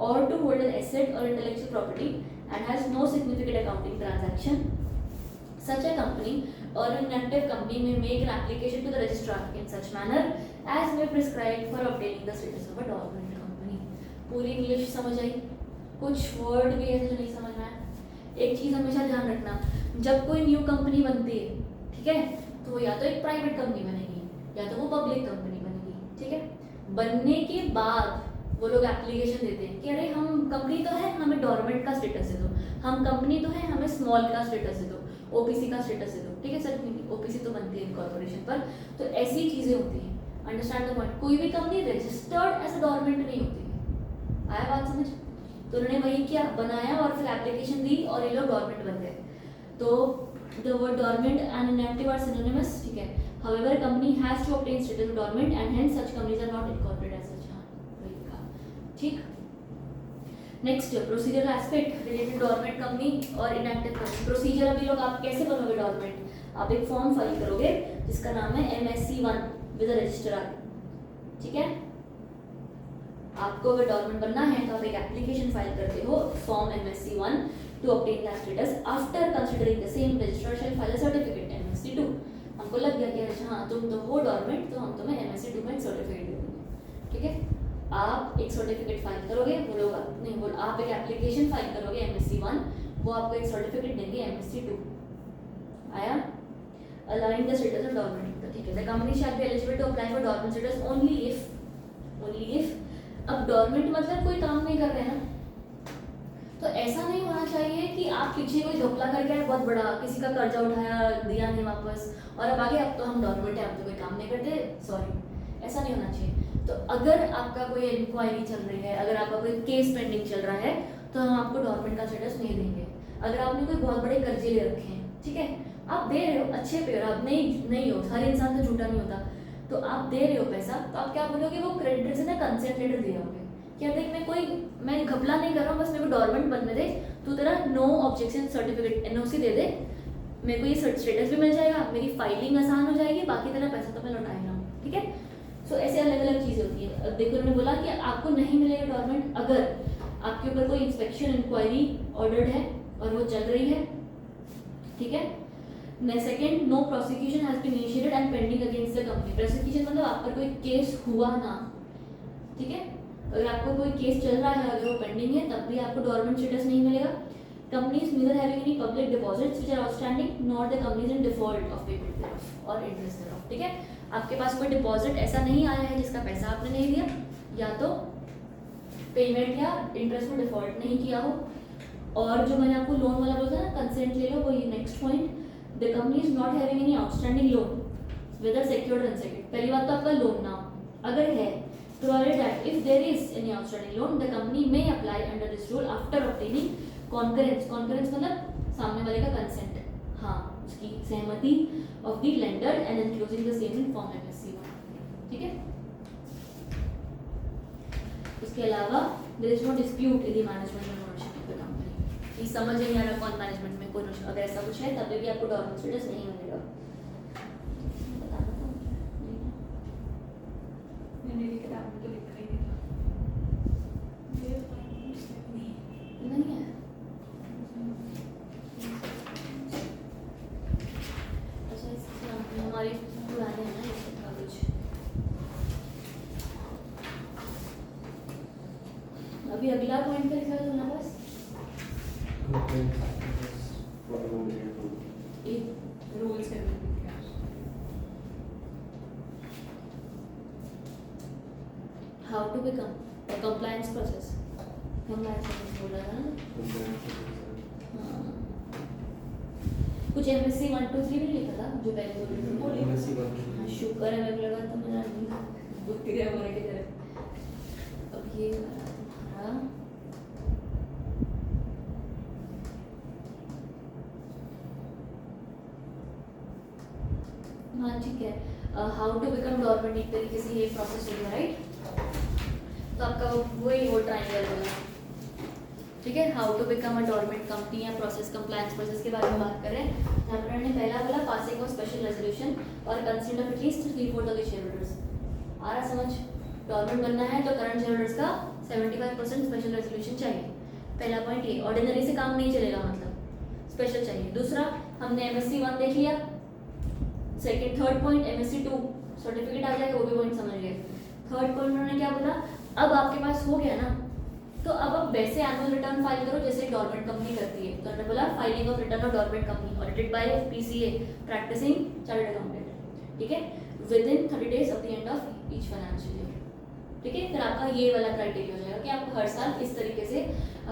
or to hold an asset or intellectual property and has no significant accounting transaction, such a company or an inactive company may make an application to the registrar in such manner as may prescribed for obtaining the status of a dormant company. पूरी English समझ आई? कुछ word भी ऐसे जो नहीं समझ में आया? एक चीज़ हमेशा ध्यान रखना, जब कोई न्यू कंपनी बनती है, ठीक है, तो या तो एक प्राइवेट कंपनी बनेगी या तो वो पब्लिक कंपनी बनेगी, ठीक है। बनने के बाद वो लोग एप्लीकेशन देते हैं कि अरे हम कंपनी तो है, हमें डोरमेंट का स्टेटस दे दो, हम कंपनी तो है, हमें स्मॉल का स्टेटस दे दो, ओपीसी का स्टेटस दे दो, ठीक है सर, ओपीसी तो बनती है कॉर्पोरेशन पर। तो ऐसी चीज़ें होती हैं, अंडरस्टैंड द पॉइंट। कोई भी company registered as a dormant नहीं होती है, आया बात समझ? तो उन्होंने वही किया, बनाया और फिर एप्लीकेशन दी और ये लोग डोरमेंट बन गए। तो the word dormant and inactive are synonymous, ठीक है। However, a company has to obtain status of dormant and hence such companies are not incorporated as such. वही लिखा, ठीक। Next, procedural aspect related dormant company और inactive company. Procedure अभी लोग आप कैसे बनोगे डोरमेंट? आप एक फॉर्म फाइल करोगे जिसका नाम है MSC1 विद रजिस्ट्रार, ठीक है। आपको अगर डोरमेंट बनना है तो आप एक एप्लीकेशन फाइल करते हो, form MSC1 to obtain that status. After considering the same, registrar shall file a certificate MSC2. हमको लग गया कि अच्छा हाँ तुम तो हो डोरमेंट, तो हम तुम्हें MSC2 में सर्टिफिकेट दे देंगे, ठीक है। आप एक सर्टिफिकेट फाइल करोगे, वो लोग नहीं बोल, आप एक एप्लीकेशन फाइल करोगे MSC1, वो आपको एक सर्टिफिकेट देंगे MSC2। आया? Allying the status of dormant, ठीक है। The company shall be eligible to apply for dormant status only if अब डोरमेंट मतलब कोई काम नहीं कर रहे हैं ना, तो ऐसा नहीं होना चाहिए कि आप पीछे कोई धोखला करके आए बहुत बड़ा, किसी का कर्जा उठाया, दिया नहीं वापस, और अब आगे अब तो हम डोरमेंट है, अब तो कोई काम नहीं करते, सॉरी, ऐसा नहीं होना चाहिए। तो अगर आपका कोई इंक्वायरी चल रही है, अगर आपका कोई केस पेंडिंग चल रहा है, तो हम आपको डोरमेंट का स्टेटस नहीं देंगे। अगर आपने कोई बहुत बड़े कर्जे ले रखे हैं, ठीक है, आप दे रहे हो अच्छे पे, आप नहीं हो, हर इंसान तो झूठा नहीं होता, तो आप दे रहे हो पैसा, तो आप क्या बोलोगे? वो क्रेडिटर से ना कंसेंट लेटर दिया होगे, क्या देख मैं घपला नहीं कर रहा हूँ, बस मेरे को डोरमेंट बनने दे, तू तेरा नो ऑब्जेक्शन सर्टिफिकेट NOC दे दे, मेरे को ये स्टेटस भी मिल जाएगा, मेरी फाइलिंग आसान हो जाएगी, बाकी तेरा पैसा तो मैं लौटा ही रहा हूँ, ठीक है। सो ऐसे अलग अलग चीज़ें होती है। अब देखो मैंने बोला कि आपको नहीं मिलेगा डोरमेंट अगर आपके ऊपर कोई इंस्पेक्शन इंक्वायरी ऑर्डर्ड है और वो चल रही है, ठीक है। Second, no prosecution has been initiated and pending against the company. Prosecution मतलब आप पर कोई केस हुआ ना, ठीक है। अगर आपको कोई केस चल रहा है, अगर वो पेंडिंग है, तब भी आपको डोरमेंट स्टेटस नहीं मिलेगा। Companies neither having any public deposits which are outstanding, nor the companies in default of payment thereof or interest thereof, ठीक है। आपके पास कोई डिपॉजिट ऐसा नहीं आया है जिसका पैसा आपने नहीं दिया, या तो पेमेंट या इंटरेस्ट में डिफॉल्ट नहीं किया हो, और जो मैंने आपको लोन वाला बोला था ना, कंसेंट ले लो, वो ये next point, the company is not having any outstanding loan whether secured और अनसेक्योर्ड। पहली बात तो आपका लोन ना अगर है, provided that if there is any outstanding loan, the company may apply under this rule after obtaining concurrence मतलब सामने वाले का कंसेंट, हाँ उसकी सहमति of the lender and enclosing the same in form MSC1, ठीक है। उसके अलावा there is no dispute in the management and ownership of the company। ये समझ नहीं आ रहा कौन मैनेजमेंट में कौन, अगर ऐसा कुछ है तभी भी आपको डोरमेंट स्टेटस नहीं मिलेगा। बताना था मेरी किताब में तो लिखा ही नहीं था। नहीं है। अच्छा इसमें हमारे पुराने हैं ना इसके कागज। अभी अगला पॉइंट का लिखा है ना बस एक रूल्स है क्या? How to become compliance process, compliance process बोल रहा था ना। हाँ। कुछ MSC 1 2 3 भी लिखा था जो पहले बोल रहे थे। हाँ, शुक्र है मेरे लगा तो मेरा नहीं बुद्धि है हमारे की तरफ। अब ये वाला तुम्हारा हाँ ठीक है। हाउ टू बिकम डोरमेंट एक तरीके से ये प्रोसेस हो गया, राइट। तो आपका वही वो ट्रायंगल होगा, ठीक है। How to become a dormant company या प्रोसेस कंप्लायंस प्रोसेस के बारे में बात कर रहे हैं। यहाँ पर मैंने पहला बोला पासिंग ऑफ स्पेशल रेजोल्यूशन और कंसेंट ऑफ एटलीस्ट 3/4 ऑफ द शेयर होल्डर्स। आ रहा समझ, डोरमेंट बनना है तो करंट शेयर होल्डर्स का 75% स्पेशल रेजोल्यूशन चाहिए। पहला पॉइंट ये, ऑर्डिनरी से काम नहीं चलेगा, मतलब स्पेशल चाहिए। दूसरा हमने MSC 1 देख लिया। Second third point MSC 2 certificate आ जाएगा, वो भी पॉइंट समझ गए। थर्ड पॉइंट उन्होंने क्या बोला, अब आपके पास हो गया ना, तो अब आप वैसे एनुअल रिटर्न फाइल करो जैसे डोरमेंट कंपनी करती है। तो उन्होंने बोला filing of return of dormant company audited by PCA practising chartered accountant, ठीक है, within 30 days of the end of each financial year, ठीक है। फिर आपका ये वाला क्राइटेरिया हो जाएगा कि आप हर साल इस तरीके से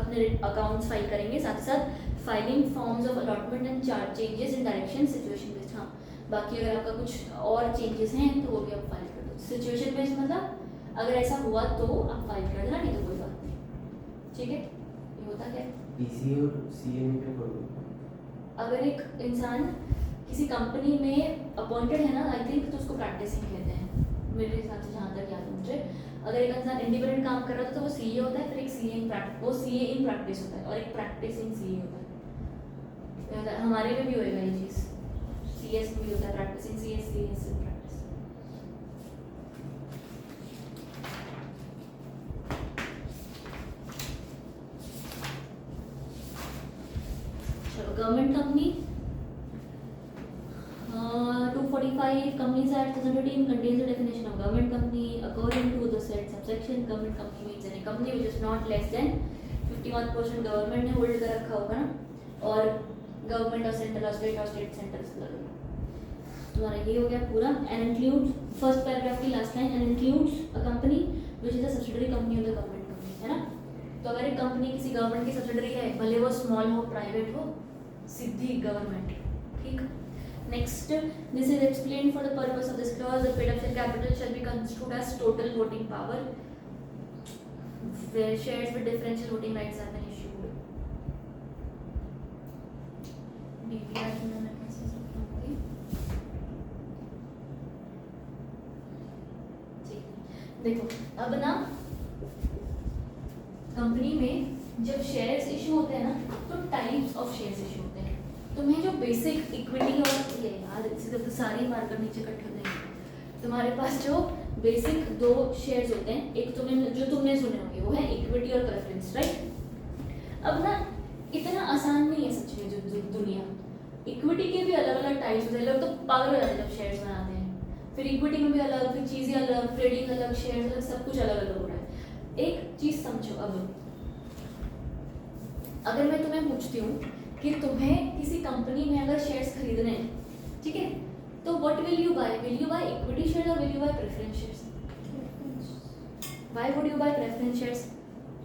अपने अकाउंट्स फाइल करेंगे, साथ ही साथ filing forms of allotment and charge changes in direction situation based. हाँ, बाकी अगर आपका कुछ और चेंजेस हैं तो वो भी आप फाइल कर दो। सिचुएशन बेस्ड मतलब अगर ऐसा हुआ तो आप फाइल कर देना, नहीं तो कोई बात नहीं, ठीक है। ये होता क्या है, PCA और CA में क्या फर्क है? अगर एक इंसान किसी कंपनी में अपॉइंटेड है ना, आई थिंक, तो उसको प्रैक्टिसिंग कहते हैं मेरे हिसाब से, जहाँ तक याद है मुझे। अगर एक इंसान इंडिपेंडेंट काम कर रहा था तो वो CA होता है, फिर एक CA इन प्रैक्टिस होता है और एक प्रैक्टिसिंग CA होता है। हमारे में भी होएगा ये चीज़, CS में भी होता है प्रैक्टिसिंग CS इन प्रैक्टिस। चलो, government company 245 Companies Act 2013 contains the definition of government company. According to the said subsection, government company means any company which is not less than 51% government ने hold कर रखा होगा ना, और government और central और state centres तुम्हारा ये हो गया पूरा। एंड इंक्लूड्स, फर्स्ट पैराग्राफ की last line, and includes a company which is a subsidiary company of the government company, है ना। तो अगर एक कंपनी किसी गवर्नमेंट की सब्सिडरी है, भले वो स्मॉल हो, प्राइवेट हो, सीधी गवर्नमेंट, ठीक। Next, this is explained for the purpose of this clause. The paid up share capital shall be construed as total voting power, where shares with differential voting rights have been issued. DPR analysis of company. जी, देखो अब ना company में जब shares issue होते हैं ना, तो types of shares issue होते हैं। तुम्हें जो बेसिक इक्विटी और ये यार इसी तरह तो सारी मार्कर नीचे इकट्ठे हो जाएंगे। तुम्हारे पास जो बेसिक दो शेयर्स होते हैं, एक तुमने सुने होंगे वो है इक्विटी और प्रेफरेंस, राइट। अब ना इतना आसान नहीं है सच में जो दुनिया, इक्विटी के भी अलग अलग टाइप्स होते हैं, लोग तो पागल हो जाते हैं जब शेयर्स बनाते हैं, फिर इक्विटी में भी अलग, फिर चीज़ें अलग, ट्रेडिंग अलग, शेयर्स अलग, सब कुछ अलग अलग हो रहा है। एक चीज़ समझो, अब अगर मैं तुम्हें पूछती हूँ कि तुम्हें किसी कंपनी में अगर शेयर्स खरीदने हैं, ठीक है, तो what will you buy equity share और will you buy preference shares? Why would you buy preference shares?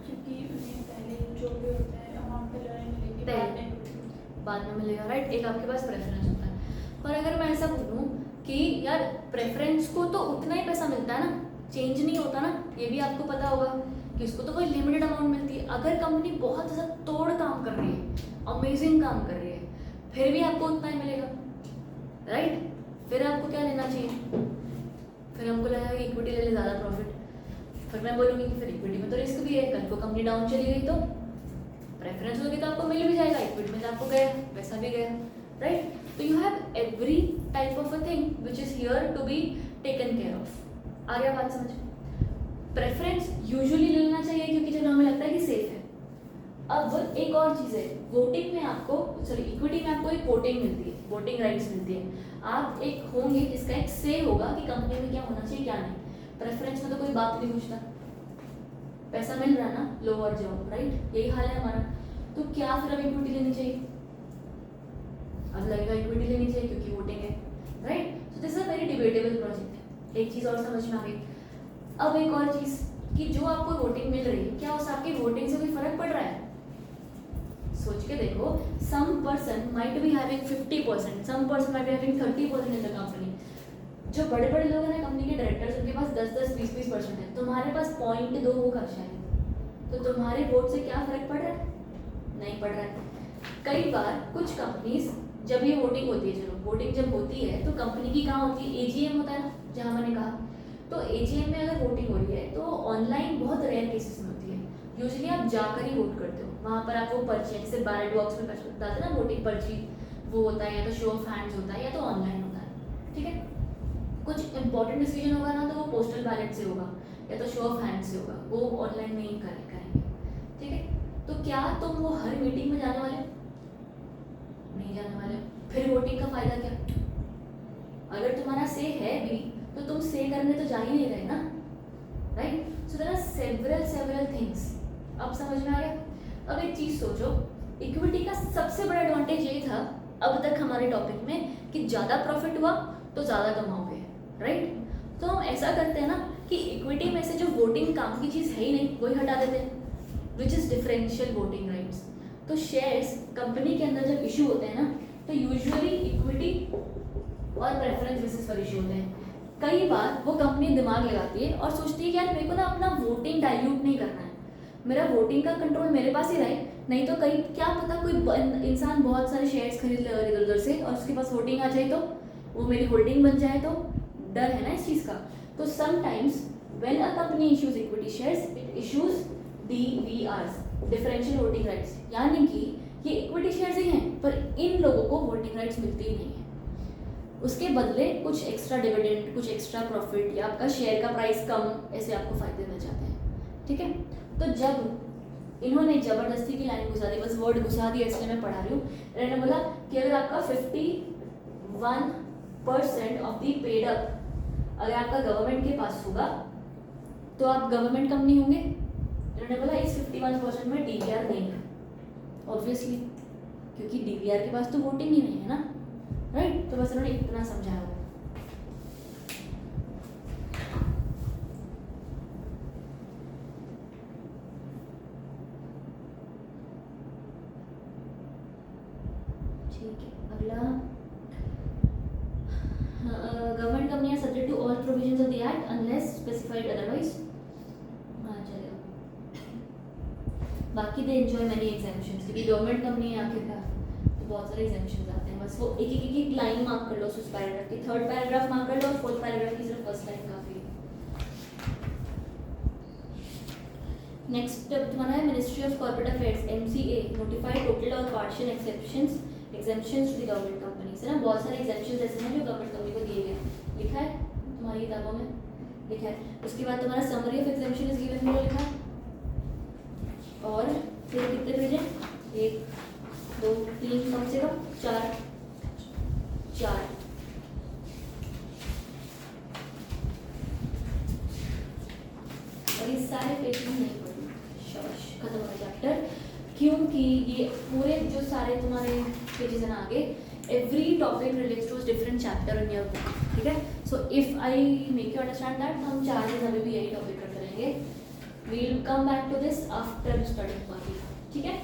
क्योंकि उन्हें पहले जो भी होता है अमाउंट पे मिलेगी, बाद में मिलेगा, राइट। एक आपके पास प्रेफरेंस होता है। पर अगर मैं ऐसा बोलूँ कि यार प्रेफरेंस को तो उतना ही पैसा मिलता है ना, चेंज नहीं होता ना, ये भी आपको पता होगा कि उसको तो कोई लिमिटेड अमाउंट मिलती है। अगर कंपनी बहुत ज़्यादा तोड़ काम कर रही है, अमेजिंग काम कर रही है, फिर भी आपको उतना ही मिलेगा, राइट। फिर आपको क्या लेना चाहिए? फिर हमको लगेगा कि इक्विटी ले ले, ज़्यादा प्रॉफिट। फिर मैं बोलूँगी कि फिर इक्विटी में तो रिस्क भी है, कल को कंपनी डाउन चली गई तो प्रेफरेंस होगी तो आपको मिल भी जाएगा, इक्विटी में तो आपको गया, पैसा भी गया, राइट। तो you have every type of a thing which is here to be taken care of. आ गया बात समझ? प्रेफरेंस यूजुअली लेना चाहिए क्योंकि चलो हमें लगता है कि सेफ है। अब एक और चीज़ है, वोटिंग में आपको इक्विटी में आपको एक वोटिंग मिलती है, वोटिंग राइट्स मिलती है, आप एक होंगे जिसका एक से होगा कि कंपनी में क्या होना चाहिए क्या नहीं। प्रेफरेंस में तो कोई बात नहीं पूछता, पैसा मिल रहा है ना, लो और जाओ, राइट, यही हाल है हमारा। तो क्या फिर अब इक्विटी लेनी चाहिए? अब लगेगा इक्विटी लेनी चाहिए क्योंकि वोटिंग है, right. So this is a very debatable project है। एक चीज़ और समझ में आ गई। अब एक और चीज़ कि जो आपको वोटिंग मिल रही है, क्या उस आपकी वोटिंग से कोई फर्क पड़ रहा है? सोच के देखो, some person might be having 50%, some person might be having 30% in the company. जो बड़े बड़े लोग हैं ना कंपनी के डायरेक्टर्स, उनके पास 10-10, 20-20% है, तुम्हारे पास 0.2 होगा शायद, तो तुम्हारे वोट से क्या फर्क पड़ रहा है? नहीं पड़ रहा है। कई बार कुछ कंपनीज जब ये वोटिंग होती है, चलो वोटिंग जब होती है तो कंपनी की कहाँ होती है? एजीएम होता है ना, जहाँ मैंने कहा, तो एजीएम में अगर वोटिंग हो रही है तो ऑनलाइन बहुत रेयर केसेस में होती है, यूजुअली आप जाकर ही वोट करते हो, वहाँ पर आप वो पर्ची, जैसे बैलेट बॉक्स में बताते हैं ना वोटिंग पर्ची, वो होता है, या तो शो ऑफ हैंड्स होता है या तो ऑनलाइन होता है, ठीक है। कुछ इंपॉर्टेंट डिसीजन होगा ना तो वो पोस्टल बैलेट से होगा या तो शो ऑफ हैंड्स से होगा, वो ऑनलाइन नहीं करेंगे, ठीक है। तो क्या तुम वो हर मीटिंग में जाने वाले? नहीं जाने वाले। फिर वोटिंग का फायदा क्या? अगर तुम्हारा से है भी तो तुम से करने तो जा ही नहीं रहे ना, right. So there are several things. अब समझ में आ गया? अब एक चीज सोचो, इक्विटी का सबसे बड़ा एडवांटेज ये था अब तक हमारे टॉपिक में कि ज़्यादा प्रॉफिट हुआ तो ज़्यादा कमाओगे, राइट। तो हम ऐसा करते हैं ना कि इक्विटी में से जो वोटिंग काम की चीज़ है ही नहीं वही हटा देते हैं, which is differential voting rights. तो शेयर्स कंपनी के अंदर जब इशू होते हैं ना तो यूजुअली इक्विटी और प्रेफरेंस बेसिस पर इशू होते हैं। कई बार वो कंपनी दिमाग लगाती है और सोचती है कि यार मेरे को ना अपना वोटिंग डाइल्यूट नहीं करना है, मेरा वोटिंग का कंट्रोल मेरे पास ही रहे, नहीं तो कहीं क्या पता कोई इंसान बहुत सारे शेयर्स खरीद ले इधर उधर से और उसके पास वोटिंग आ जाए तो वो मेरी होल्डिंग बन जाए, तो डर है ना इस चीज़ का। तो sometimes when a company issues equity shares it issues DVRs, differential voting rights, यानी कि ये इक्विटी शेयर्स ही हैं पर इन लोगों को वोटिंग राइट्स मिलती ही नहीं है, उसके बदले कुछ एक्स्ट्रा डिविडेंड, कुछ एक्स्ट्रा प्रॉफिट या आपका शेयर का प्राइस कम, ऐसे आपको फायदे मिल जाते हैं, ठीक है। तो जब इन्होंने ज़बरदस्ती की लाइन घुसा दी, बस वर्ड घुसा दिया इसलिए मैं पढ़ा रही हूँ, इन्होंने बोला कि अगर आपका 51% ऑफ दी पेड अप अगर आपका गवर्नमेंट के पास होगा तो आप गवर्नमेंट कंपनी होंगे। इन्होंने बोला इस 51% में DVR नहीं है, ऑब्वियसली क्योंकि DVR के पास तो वोटिंग ही नहीं है ना, राइट। तो बस इन्होंने इतना समझाया हुआ। ठीक है, अगला गवर्नमेंट कंपनियां subject to all provisions of the act unless specified otherwise. हाँ चलेगा, बाकी दे एंजॉय मैनी एग्जामिशंस, क्योंकि गवर्नमेंट कंपनी है आखिरकार तो बहुत सारे एग्जामिशंस आते हैं, बस वो एक लाइन मार्क कर लो उस पैराग्राफ की, थर्ड पैराग्राफ मार्क कर लो और फोर्थ पैराग्राफ की सिर्फ फर्स्ट लाइन काफी है। नेक्स्ट तुम्हारा है ministry of corporate affairs MCA notified total और partial exceptions to the government companies, है ना। बहुत सारे एग्जेम्पशंस ऐसे हैं जो गवर्नमेंट कंपनी को दिए गए, लिखा है तुम्हारी किताबों में, लिखा है। उसके बाद तुम्हारा summary of examination is given below लिखा है, और फिर कितने पेज है, 1 2 3 कम से कम 4 और ये सारे पेज में नहीं पढ़ना, शाबाश, खत्म हो गया चैप्टर। क्योंकि ये पूरे जो सारे तुम्हारे पेजेस हैं ना आगे, every topic relates to different chapter in your book, ठीक है। So if I make you understand that, हम 4 दिन अभी भी यही टॉपिक करते रहेंगे। We will come back to this after study बाकी, ठीक है।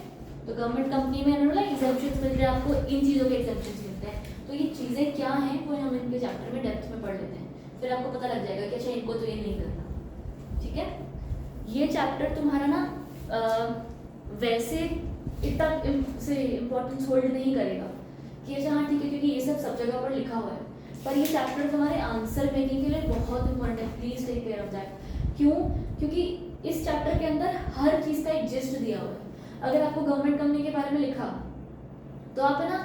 तो गवर्नमेंट कंपनी में ना एग्जाम्पशंस मिल रहे हैं आपको, इन चीज़ों के एग्जाम्पशंस मिलते हैं। तो ये चीज़ें क्या हैं वो हम इनके चैप्टर में डेप्थ में पढ़ लेते हैं, फिर आपको पता लग जाएगा कि अच्छा इनको तो ये नहीं करना, ठीक है। ये चैप्टर तुम्हारा ना वैसे इतना से इम्पोर्टेंस होल्ड नहीं करेगा कि अच्छा हाँ ठीक है, क्योंकि ये सब जगह पर लिखा हुआ है, पर ये चैप्टर तुम्हारे आंसर मेकिंग के लिए बहुत इंपॉर्टेंट है। Please take care of that. क्यों? क्योंकि इस चैप्टर के अंदर हर चीज़ का एक जिस्ट दिया हुआ है। अगर आपको गवर्नमेंट कंपनी के बारे में लिखा तो आप है ना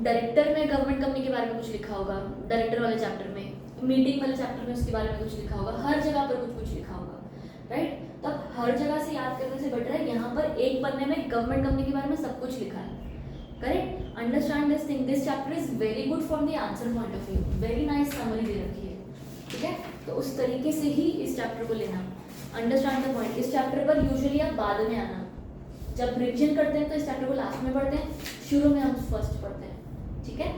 डायरेक्टर में गवर्नमेंट कंपनी के बारे में कुछ लिखा होगा, डायरेक्टर वाले चैप्टर में, मीटिंग वाले चैप्टर में उसके बारे में कुछ लिखा होगा, हर जगह पर कुछ लिखा होगा, राइट। तो अब हर जगह से याद करने से बेटर है यहाँ पर एक पन्ने में गवर्नमेंट कंपनी के बारे में सब कुछ लिखा है, correct. Understand this thing, this chapter is very good from the answer point of view, very nice summary दे रखी है, ठीक है। तो उस तरीके से ही इस चैप्टर को लेना, अंडरस्टैंड द पॉइंट। इस चैप्टर पर यूजुअली आप बाद में आना, जब रिविजन करते हैं तो इस चैप्टर को लास्ट में पढ़ते हैं, शुरू में हम फर्स्ट पढ़ते हैं, ठीक है।